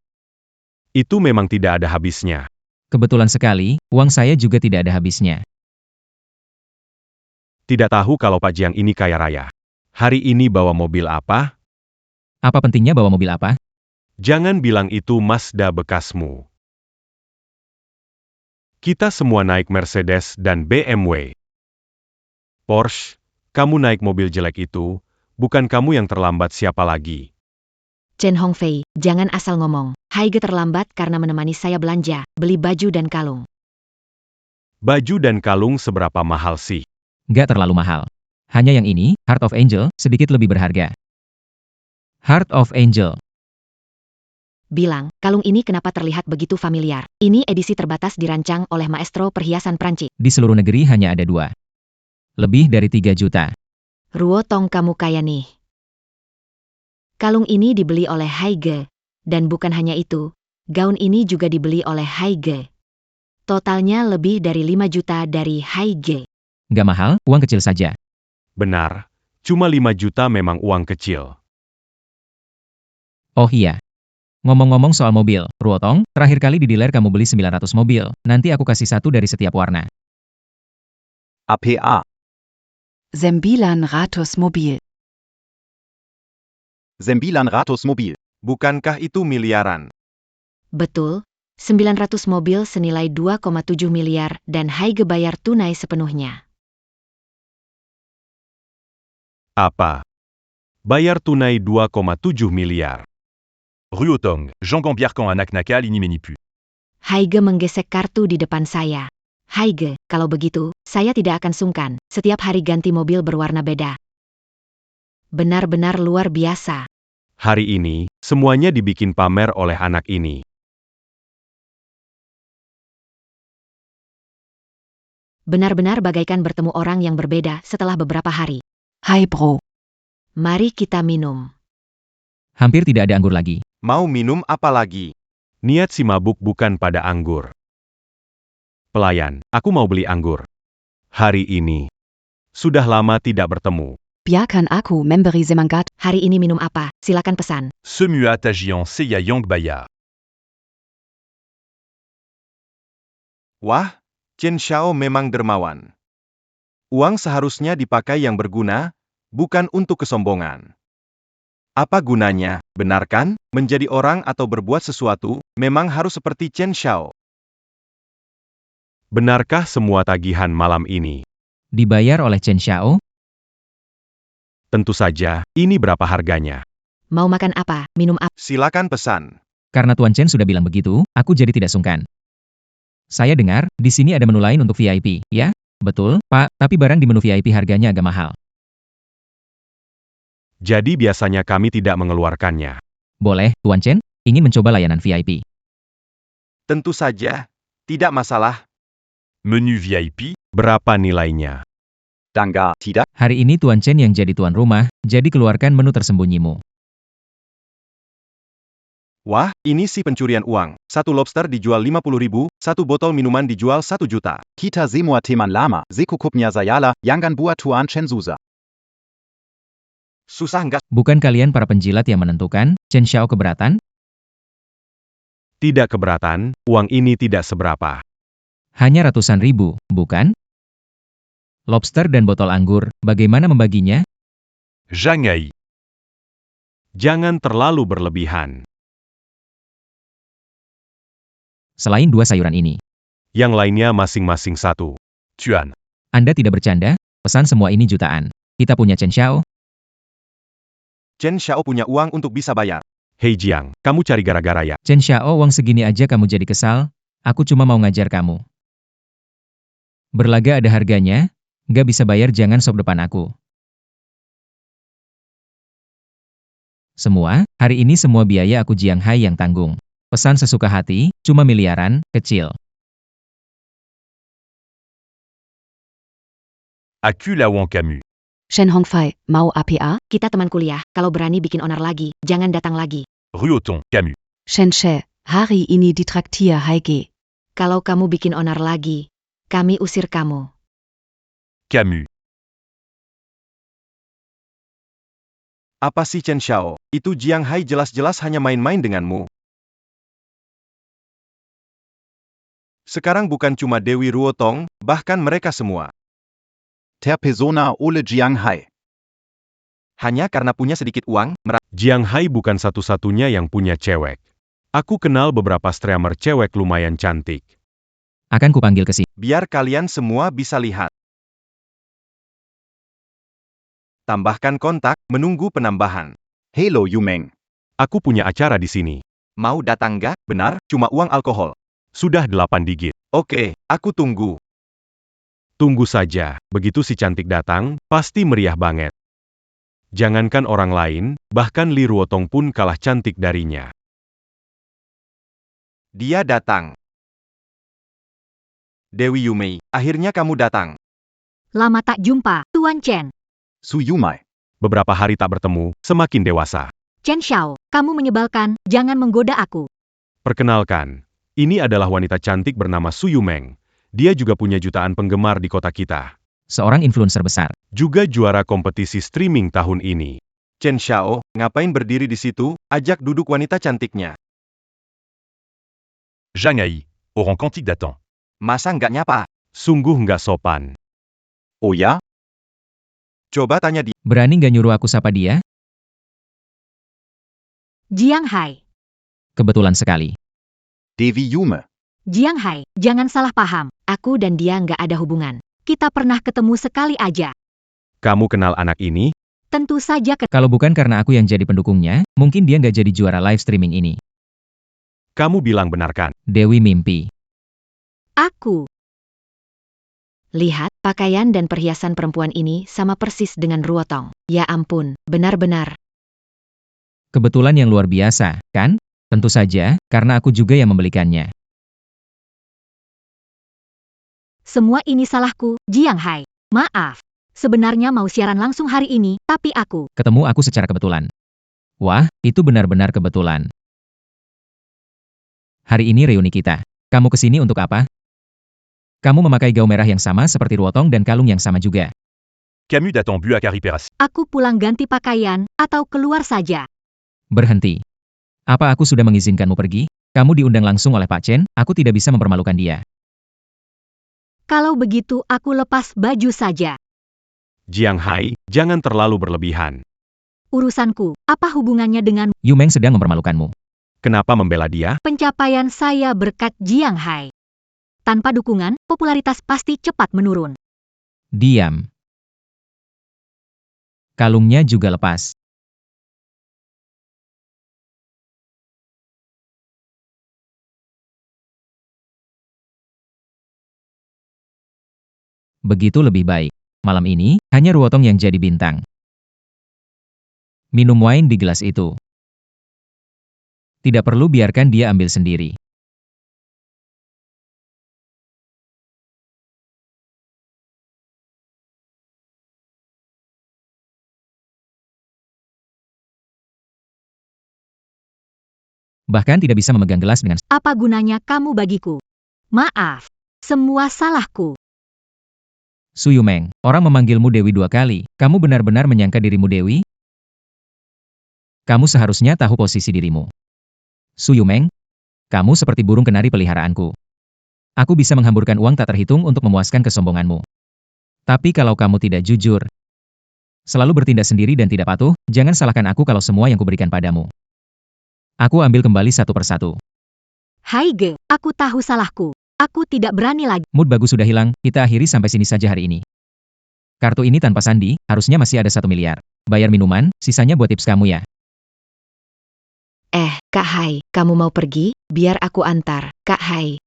Itu memang tidak ada habisnya. Kebetulan sekali, uang saya juga tidak ada habisnya. Tidak tahu kalau Pak Jiang ini kaya raya. Hari ini bawa mobil apa? Apa pentingnya bawa mobil apa? Jangan bilang itu Mazda bekasmu. Kita semua naik Mercedes dan BMW. Porsche, kamu naik mobil jelek itu, bukan kamu yang terlambat siapa lagi. Chen Hongfei, jangan asal ngomong. Haige terlambat karena menemani saya belanja, beli baju dan kalung. Baju dan kalung seberapa mahal sih? Nggak terlalu mahal. Hanya yang ini, Heart of Angel, sedikit lebih berharga. Heart of Angel. Bilang, kalung ini kenapa terlihat begitu familiar? Ini edisi terbatas dirancang oleh maestro perhiasan Prancis. Di seluruh negeri hanya ada 2. Lebih dari 3 juta. Ruo Tong kamu kaya nih. Kalung ini dibeli oleh Haige. Dan bukan hanya itu, gaun ini juga dibeli oleh Haige. Totalnya lebih dari 5 juta dari Haige. Nggak mahal, uang kecil saja. Benar, cuma 5 juta memang uang kecil. Oh iya. Ngomong-ngomong soal mobil, Ruotong, terakhir kali di dealer kamu beli 900 mobil, nanti aku kasih 1 dari setiap warna. APA. Sembilan ratus mobil. Sembilan ratus mobil. Bukankah itu miliaran? Betul, 900 mobil senilai 2,7 miliar dan Haige bayar tunai sepenuhnya. Apa? Bayar tunai 2,7 miliar. Ruotong, Jean Gambier quand anak nakal ini menipu. Haige menggesek kartu di depan saya. Haige, kalau begitu, saya tidak akan sungkan. Setiap hari ganti mobil berwarna beda. Benar-benar luar biasa. Hari ini, semuanya dibikin pamer oleh anak ini. Benar-benar bagaikan bertemu orang yang berbeda setelah beberapa hari. Hai bro. Mari kita minum. Hampir tidak ada anggur lagi. Mau minum apa lagi? Niat si mabuk bukan pada anggur. Pelayan, aku mau beli anggur. Hari ini. Sudah lama tidak bertemu. Biarkan aku memberi semangat. Hari ini minum apa? Silakan pesan. Semua tajian seya yang bayar. Wah, Chen Xiao memang dermawan. Uang seharusnya dipakai yang berguna, bukan untuk kesombongan. Apa gunanya, benar kan? Menjadi orang atau berbuat sesuatu, memang harus seperti Chen Xiao. Benarkah semua tagihan malam ini? Dibayar oleh Chen Xiao? Tentu saja, ini berapa harganya? Mau makan apa? Minum apa? Silakan pesan. Karena Tuan Chen sudah bilang begitu, aku jadi tidak sungkan. Saya dengar, di sini ada menu lain untuk VIP, ya? Betul, Pak, tapi barang di menu VIP harganya agak mahal. Jadi biasanya kami tidak mengeluarkannya. Boleh, Tuan Chen, ingin mencoba layanan VIP. Tentu saja, tidak masalah. Menu VIP, Berapa nilainya? Tangga, tidak. Hari ini Tuan Chen yang jadi tuan rumah, jadi keluarkan menu tersembunyimu. Wah, ini sih pencurian uang. 1 lobster dijual 50.000, 1 botol minuman dijual 1 juta. Kita semua teman lama, sekukupnya Sayala, Yangan buat Tuan Chen Susa. Susah nggak? Bukan kalian para penjilat yang menentukan, Chen Xiao keberatan? Tidak keberatan, uang ini tidak seberapa. Hanya ratusan ribu, bukan? Lobster dan botol anggur, bagaimana membaginya? Jangai. Jangan terlalu berlebihan. Selain 2 sayuran ini. Yang lainnya masing-masing 1. Tuan. Anda tidak bercanda? Pesan semua ini jutaan. Kita punya Chen Xiao. Chen Xiao punya uang untuk bisa bayar. Hei Jiang, kamu cari gara-gara ya? Chen Xiao, uang segini aja kamu jadi kesal? Aku cuma mau ngajar kamu. Berlaga ada harganya, nggak bisa bayar jangan sop depan aku. Semua, hari ini semua biaya aku Jiang Hai yang tanggung. Pesan sesuka hati, cuma miliaran, kecil. Aku Lawang Camus. Shen Hongfei, mau APA? Kita teman kuliah, kalau berani bikin onar lagi, jangan datang lagi. Ruotong, Camus. Shen She, hari ini ditraktir Haige. Kalau kamu bikin onar lagi, kami usir kamu. Camus. Apa sih Chen Xiao? Itu Jiang Hai jelas-jelas hanya main-main denganmu. Sekarang bukan cuma Dewi Ruotong, bahkan mereka semua. Ter persona Ole Jiang Hai. Hanya karena punya sedikit uang, Jiang Hai bukan satu-satunya yang punya cewek. Aku kenal beberapa streamer cewek lumayan cantik. Akan kupanggil ke sini. biar kalian semua bisa lihat. Tambahkan kontak, menunggu penambahan. Hello Yumeng. Aku punya acara di sini. Mau datang nggak? Benar, cuma uang alkohol. Sudah 8 digit. Oke, aku tunggu. Tunggu saja, begitu si cantik datang, pasti meriah banget. Jangankan orang lain, bahkan Li Ruotong pun kalah cantik darinya. Dia datang. Dewi Yumei, akhirnya kamu datang. Lama tak jumpa, Tuan Chen. Su Yumai. Beberapa hari tak bertemu, semakin dewasa. Chen Xiao, kamu menyebalkan, jangan menggoda aku. Perkenalkan, ini adalah wanita cantik bernama Su Yumeng. Dia juga punya jutaan penggemar di kota kita. Seorang influencer besar. Juga juara kompetisi streaming tahun ini. Chen Xiao, ngapain berdiri di situ? Ajak duduk wanita cantiknya. Zhang Hai, au rang quantique d'attente. Masa nggak nyapa? Sungguh nggak sopan. Oh ya? Coba tanya dia. Berani nggak nyuruh aku sapa dia? Jiang Hai. Kebetulan sekali. Devi Yume. Jiang Hai, jangan salah paham. Aku dan dia nggak ada hubungan. Kita pernah ketemu sekali aja. Kamu kenal anak ini? Tentu saja Kalau bukan karena aku yang jadi pendukungnya, mungkin dia nggak jadi juara live streaming ini. Kamu bilang benar kan? Dewi mimpi. aku. Lihat, pakaian dan perhiasan perempuan ini sama persis dengan Ruotong. Ya ampun, benar-benar. Kebetulan yang luar biasa, kan? Tentu saja, karena aku juga yang membelikannya. Semua ini salahku, Jiang Hai. Maaf. Sebenarnya mau siaran langsung hari ini, tapi aku. Ketemu aku secara kebetulan. Wah, itu benar-benar kebetulan. Hari ini reuni kita. Kamu kesini untuk apa? Kamu memakai gaun merah yang sama seperti Ruotong dan kalung yang sama juga. Camus d'attend bu à Caripéras. Aku pulang ganti pakaian, atau keluar saja. Berhenti. Apa aku sudah mengizinkanmu pergi? Kamu diundang langsung oleh Pak Chen, aku tidak bisa mempermalukan dia. Kalau begitu aku lepas baju saja. Jiang Hai, jangan terlalu berlebihan. Urusanku, apa hubungannya dengan Yu Meng sedang mempermalukanmu. Kenapa membela dia? pencapaian saya berkat Jiang Hai? Tanpa dukungan, popularitas pasti cepat menurun. Diam. Kalungnya juga lepas. Begitu lebih baik. Malam ini, hanya Ruotong yang jadi bintang. Minum wine di gelas itu. Tidak perlu biarkan dia ambil sendiri. Bahkan tidak bisa memegang gelas dengan... Apa gunanya kamu bagiku? Maaf. Semua salahku. Su Yumeng, orang memanggilmu Dewi 2 kali. Kamu benar-benar menyangka dirimu Dewi? Kamu seharusnya tahu posisi dirimu. Su Yumeng, kamu seperti burung kenari peliharaanku. Aku bisa menghamburkan uang tak terhitung untuk memuaskan kesombonganmu. Tapi kalau kamu tidak jujur, selalu bertindak sendiri dan tidak patuh, jangan salahkan aku kalau semua yang kuberikan padamu. Aku ambil kembali satu persatu. Haige, aku tahu salahku. Aku tidak berani lagi. Mood bagus sudah hilang, kita akhiri sampai sini saja hari ini. Kartu ini tanpa sandi, harusnya masih ada 1 miliar. Bayar minuman, sisanya buat tips kamu ya. Kak Hai, kamu mau pergi? Biar aku antar, Kak Hai.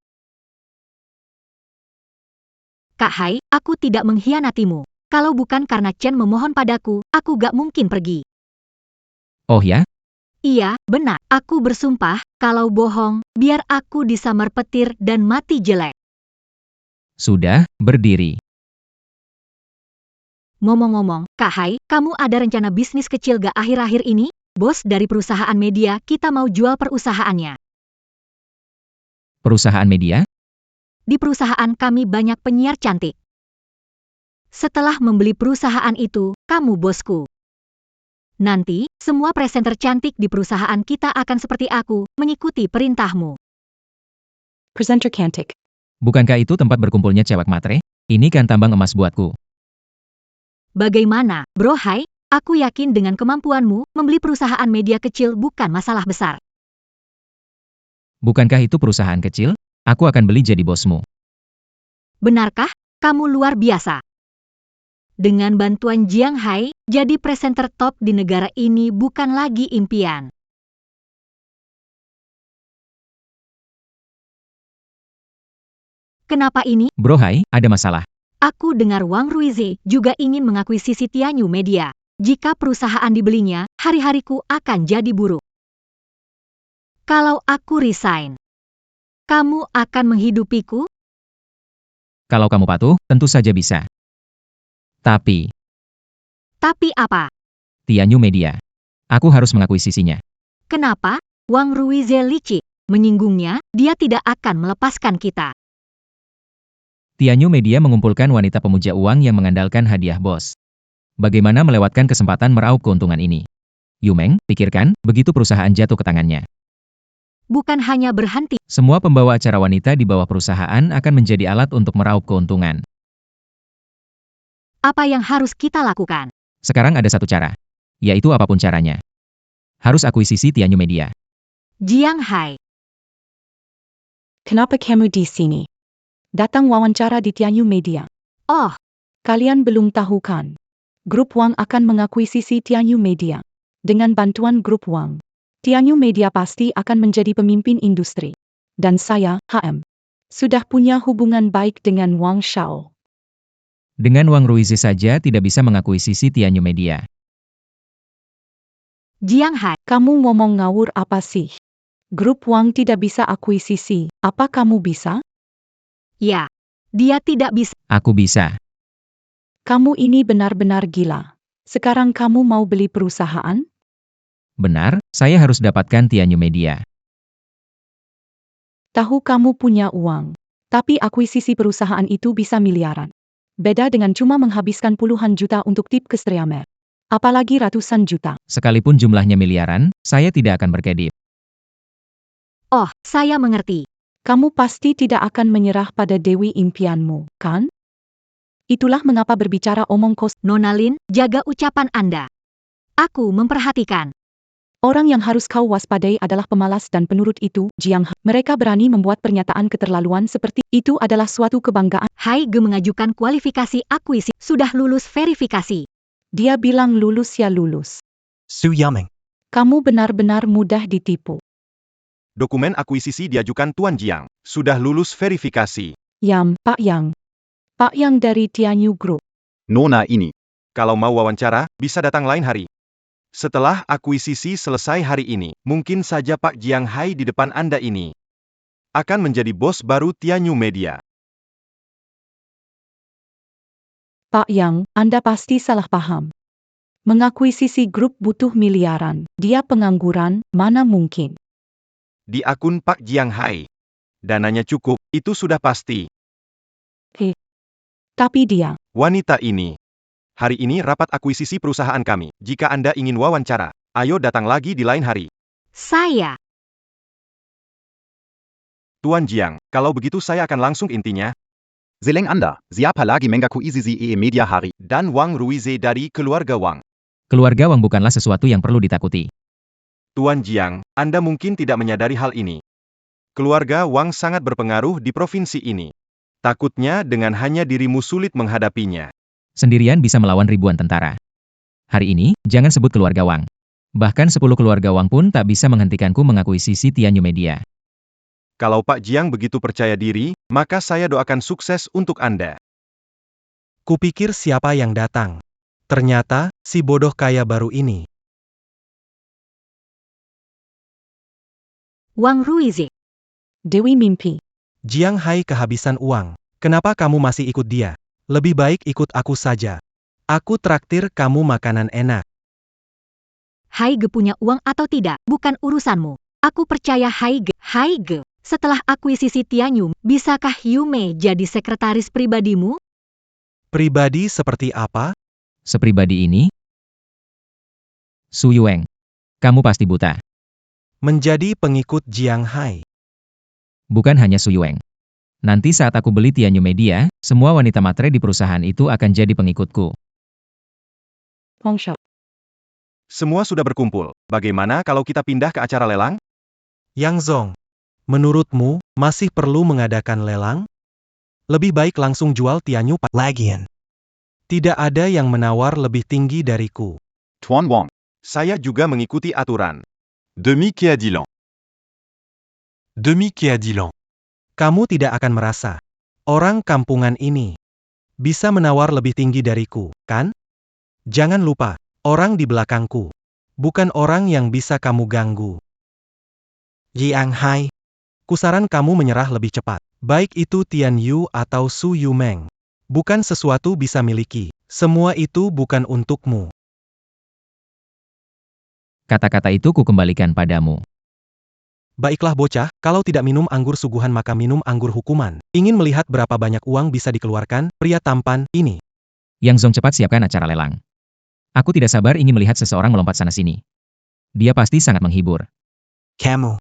Kak Hai, aku tidak mengkhianatimu. Kalau bukan karena Chen memohon padaku, aku gak mungkin pergi. Oh ya? Iya, benar. Aku bersumpah, kalau bohong, biar aku disamar petir dan mati jelek. Sudah, berdiri. Ngomong-ngomong, Kak Hai, kamu ada rencana bisnis kecil gak akhir-akhir ini? Bos dari perusahaan media, kita mau jual perusahaannya. Perusahaan media? Di perusahaan kami banyak penyiar cantik. Setelah membeli perusahaan itu, kamu bosku. Nanti, semua presenter cantik di perusahaan kita akan seperti aku, mengikuti perintahmu. Presenter cantik. Bukankah itu tempat berkumpulnya cewek matre? Ini kan tambang emas buatku. Bagaimana, Bro Hai? Aku yakin dengan kemampuanmu, membeli perusahaan media kecil bukan masalah besar. Bukankah itu perusahaan kecil? Aku akan beli jadi bosmu. Benarkah? Kamu luar biasa. Dengan bantuan Jiang Hai, jadi presenter top di negara ini bukan lagi impian. Kenapa ini? Bro Hai, ada masalah. Aku dengar Wang Ruize juga ingin mengakuisisi Tianyu Media. Jika perusahaan dibelinya, hari-hariku akan jadi buruk. Kalau aku resign, kamu akan menghidupiku? Kalau kamu patuh, tentu saja bisa. Tapi apa? Tianyu Media. Aku harus mengakuisisinya. Kenapa? Wang Ruize licik. Menyinggungnya, dia tidak akan melepaskan kita. Tianyu Media mengumpulkan wanita pemuja uang yang mengandalkan hadiah bos. Bagaimana melewatkan kesempatan meraup keuntungan ini? Yumeng, pikirkan, begitu perusahaan jatuh ke tangannya. Bukan hanya berhenti. Semua pembawa acara wanita di bawah perusahaan akan menjadi alat untuk meraup keuntungan. Apa yang harus kita lakukan? Sekarang ada satu cara. Yaitu apapun caranya. Harus akuisisi Tianyu Media. Jiang Hai. Kenapa kamu di sini? Datang wawancara di Tianyu Media. Oh, Kalian belum tahu kan? Grup Wang akan mengakuisisi Tianyu Media. Dengan bantuan Grup Wang, Tianyu Media pasti akan menjadi pemimpin industri. Dan saya, HM, sudah punya hubungan baik dengan Wang Shao. Dengan Wang Ruize saja tidak bisa mengakuisisi Tianyu Media. Jiang Hai. Kamu ngomong ngawur apa sih? Grup Wang tidak bisa akuisisi. Apa kamu bisa? Ya, dia tidak bisa. Aku bisa. Kamu ini benar-benar gila. Sekarang kamu mau beli perusahaan? Benar, saya harus dapatkan Tianyu Media. Tahu kamu punya uang. Tapi akuisisi perusahaan itu bisa miliaran. Beda dengan cuma menghabiskan puluhan juta untuk tip ke Streamer. Apalagi ratusan juta. Sekalipun jumlahnya miliaran, saya tidak akan berkedip. Oh, saya mengerti. Kamu pasti tidak akan menyerah pada dewi impianmu, kan? Itulah mengapa berbicara omong kos. Nona Lin, jaga ucapan Anda. Aku memperhatikan. Orang yang harus kau waspadai adalah pemalas dan penurut itu, Jiang Hai. Mereka berani membuat pernyataan keterlaluan seperti itu adalah suatu kebanggaan. Hai Ge mengajukan kualifikasi akuisisi, sudah lulus verifikasi. Dia bilang lulus ya lulus. Su Yameng. Kamu benar-benar mudah ditipu. Dokumen akuisisi diajukan Tuan Jiang. Sudah lulus verifikasi. Pak Yang. Pak Yang dari Tianyu Group. Nona ini. Kalau mau wawancara, bisa datang lain hari. Setelah akuisisi selesai hari ini, mungkin saja Pak Jiang Hai di depan Anda ini akan menjadi bos baru Tianyu Media. Pak Yang, Anda pasti salah paham. Mengakuisisi grup butuh miliaran. Dia pengangguran, mana mungkin. Di akun Pak Jiang Hai, dananya cukup, itu sudah pasti. Tapi dia, Wanita ini. Hari ini rapat akuisisi perusahaan kami. Jika Anda ingin wawancara, ayo datang lagi di lain hari. Saya. Tuan Jiang, kalau begitu saya akan langsung intinya. Zeleng Anda, siapa lagi mengakuisisi media hari? Dan Wang Ruize dari keluarga Wang. Keluarga Wang bukanlah sesuatu yang perlu ditakuti. Tuan Jiang, Anda mungkin tidak menyadari hal ini. Keluarga Wang sangat berpengaruh di provinsi ini. Takutnya dengan hanya dirimu sulit menghadapinya. Sendirian bisa melawan ribuan tentara. Hari ini, jangan sebut keluarga Wang. Bahkan 10 keluarga Wang pun tak bisa menghentikanku mengakuisisi Tianyu Media. Kalau Pak Jiang begitu percaya diri, maka saya doakan sukses untuk Anda. Kupikir siapa yang datang. Ternyata, si bodoh kaya baru ini. Wang Ruize. Dewi mimpi. Jiang Hai kehabisan uang. Kenapa kamu masih ikut dia? Lebih baik ikut aku saja. Aku traktir kamu makanan enak. Hai Ge punya uang atau tidak, bukan urusanmu. Aku percaya Hai Ge. Hai Ge, setelah akuisisi Tianyu, bisakah Yume jadi sekretaris pribadimu? Pribadi seperti apa? Sepribadi ini? Su Yueng. Kamu pasti buta. Menjadi pengikut Jiang Hai. Bukan hanya Su Yueng. Nanti saat aku beli Tianyu Media, semua wanita matre di perusahaan itu akan jadi pengikutku. Hong Shao. Semua sudah berkumpul. Bagaimana kalau kita pindah ke acara lelang? Yang Zong, menurutmu, masih perlu mengadakan lelang? Lebih baik langsung jual Tianyu Lagian. Tidak ada yang menawar lebih tinggi dariku. Tuan Wang. Saya juga mengikuti aturan. Demi Keadilan. Demi Keadilan. Kamu tidak akan merasa. Orang kampungan ini bisa menawar lebih tinggi dariku, kan? Jangan lupa, orang di belakangku. Bukan orang yang bisa kamu ganggu. Jiang Hai, kusaran kamu menyerah lebih cepat. Baik itu Tian Yu atau Su Yumeng. Bukan sesuatu bisa miliki. Semua itu bukan untukmu. Kata-kata itu kukembalikan padamu. Baiklah bocah, kalau tidak minum anggur suguhan maka minum anggur hukuman. Ingin melihat berapa banyak uang bisa dikeluarkan, pria tampan ini. Yang Zong, cepat siapkan acara lelang. Aku tidak sabar ingin melihat seseorang melompat sana-sini. Dia pasti sangat menghibur. Kamu.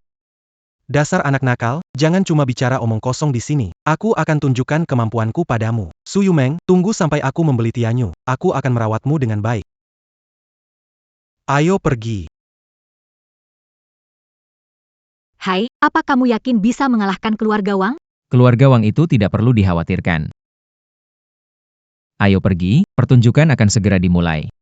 Dasar anak nakal, jangan cuma bicara omong kosong di sini. Aku akan tunjukkan kemampuanku padamu. Su Yumeng, tunggu sampai aku membeli Tianyu. Aku akan merawatmu dengan baik. Ayo pergi. Hai, apa kamu yakin bisa mengalahkan keluarga Wang? Keluarga Wang itu tidak perlu dikhawatirkan. Ayo pergi, pertunjukan akan segera dimulai.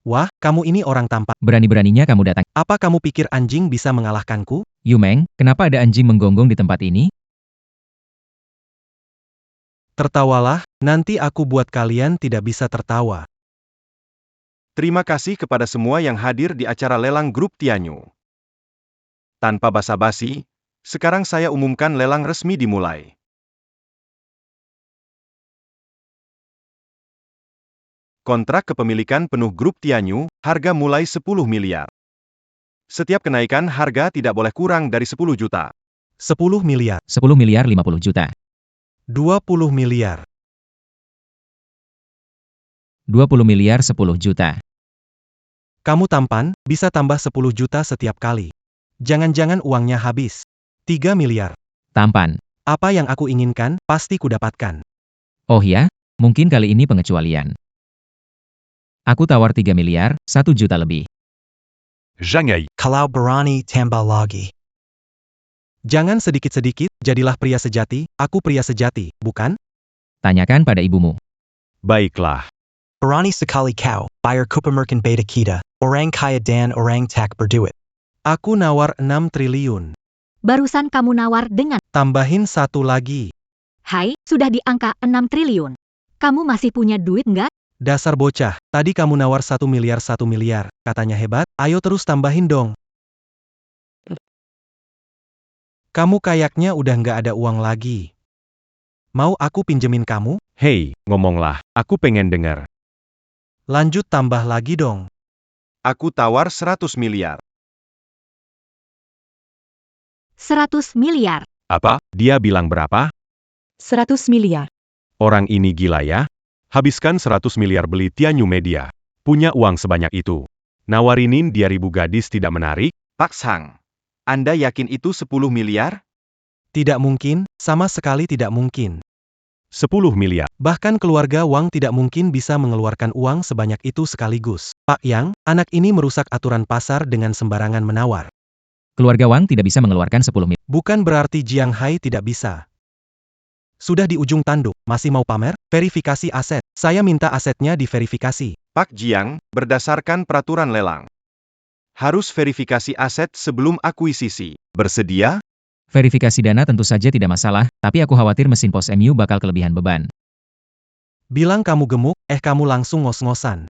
Wah, kamu ini orang tampan. Berani-beraninya kamu datang. Apa kamu pikir anjing bisa mengalahkanku? Yumeng, kenapa ada anjing menggonggong di tempat ini? Tertawalah, nanti aku buat kalian tidak bisa tertawa. Terima kasih kepada semua yang hadir di acara lelang grup Tianyu. Tanpa basa-basi, sekarang saya umumkan lelang resmi dimulai. Kontrak kepemilikan penuh grup Tianyu, harga mulai 10 miliar. Setiap kenaikan harga tidak boleh kurang dari 10 juta. 10 miliar. 10 miliar 50 juta. 20 miliar. 20 miliar 10 juta. Kamu tampan, bisa tambah 10 juta setiap kali. Jangan-jangan uangnya habis. 3 miliar. Tampan. Apa yang aku inginkan, pasti kudapatkan. Oh ya, mungkin kali ini pengecualian. Aku tawar 3 miliar, 1 juta lebih. Zhang Hai. Kalau berani tambah lagi. Jangan sedikit-sedikit, jadilah pria sejati, aku pria sejati, bukan? Tanyakan pada ibumu. Baiklah. Berani sekali kau, bayar kupamerkan beta kita, orang kaya dan orang tak berduit. Aku nawar 6 triliun. Barusan kamu nawar dengan, Tambahin satu lagi. hai, sudah di angka 6 triliun. Kamu masih punya duit nggak? Dasar bocah, tadi kamu nawar 1 miliar 1 miliar, katanya hebat, ayo terus tambahin dong. Kamu kayaknya udah nggak ada uang lagi. Mau aku pinjemin kamu? Hei, ngomonglah, aku pengen dengar. Lanjut tambah lagi dong. Aku tawar 100 miliar. 100 miliar. Apa? Dia bilang berapa? 100 miliar. Orang ini gila ya? Habiskan 100 miliar beli Tianyu Media. Punya uang sebanyak itu. Nawarinin dia ribu gadis tidak menarik? Pak Sang, Anda yakin itu 10 miliar? Tidak mungkin, sama sekali tidak mungkin. 10 miliar. Bahkan keluarga Wang tidak mungkin bisa mengeluarkan uang sebanyak itu sekaligus. Pak Yang, anak ini merusak aturan pasar dengan sembarangan menawar. Keluarga Wang tidak bisa mengeluarkan 10 miliar. Bukan berarti Jiang Hai tidak bisa. Sudah di ujung tanduk, masih mau pamer? Verifikasi aset. Saya minta asetnya diverifikasi. Pak Jiang, berdasarkan peraturan lelang. Harus verifikasi aset sebelum akuisisi. Bersedia? Verifikasi dana tentu saja tidak masalah, tapi aku khawatir mesin pos MU bakal kelebihan beban. Bilang kamu gemuk, kamu langsung ngos-ngosan.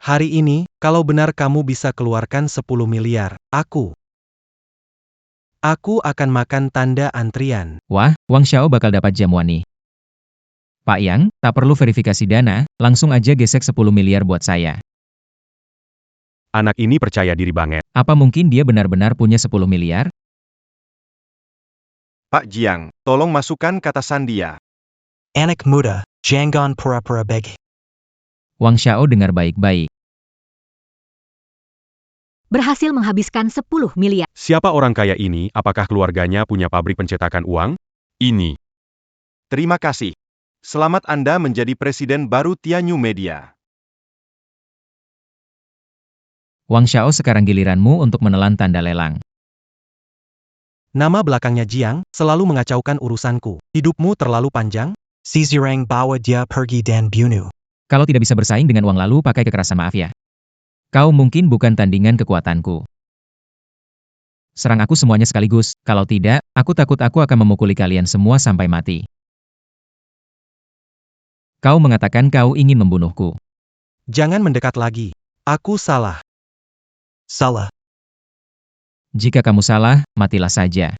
Hari ini, kalau benar kamu bisa keluarkan 10 miliar, aku akan makan tanda antrian. Wah, Wang Xiao bakal dapat jamuan nih. Pak Yang, tak perlu verifikasi dana, langsung aja gesek 10 miliar buat saya. Anak ini percaya diri banget. Apa mungkin dia benar-benar punya 10 miliar? Pak Jiang, tolong masukkan kata sandia. Anak muda, jangan pura-pura beg. Wang Xiao dengar baik-baik. Berhasil menghabiskan 10 miliar. Siapa orang kaya ini? Apakah keluarganya punya pabrik pencetakan uang? Ini. Terima kasih. Selamat Anda menjadi presiden baru Tianyu Media. Wang Xiao, sekarang giliranmu untuk menelan tanda lelang. Nama belakangnya Jiang, selalu mengacaukan urusanku. Hidupmu terlalu panjang? Sisirang bawa dia pergi dan bunuh. Kalau tidak bisa bersaing dengan uang lalu pakai kekerasan, maaf ya. Kau mungkin bukan tandingan kekuatanku. Serang aku semuanya sekaligus, kalau tidak, aku takut aku akan memukuli kalian semua sampai mati. Kau mengatakan kau ingin membunuhku. Jangan mendekat lagi. Aku salah. Salah. Jika kamu salah, matilah saja.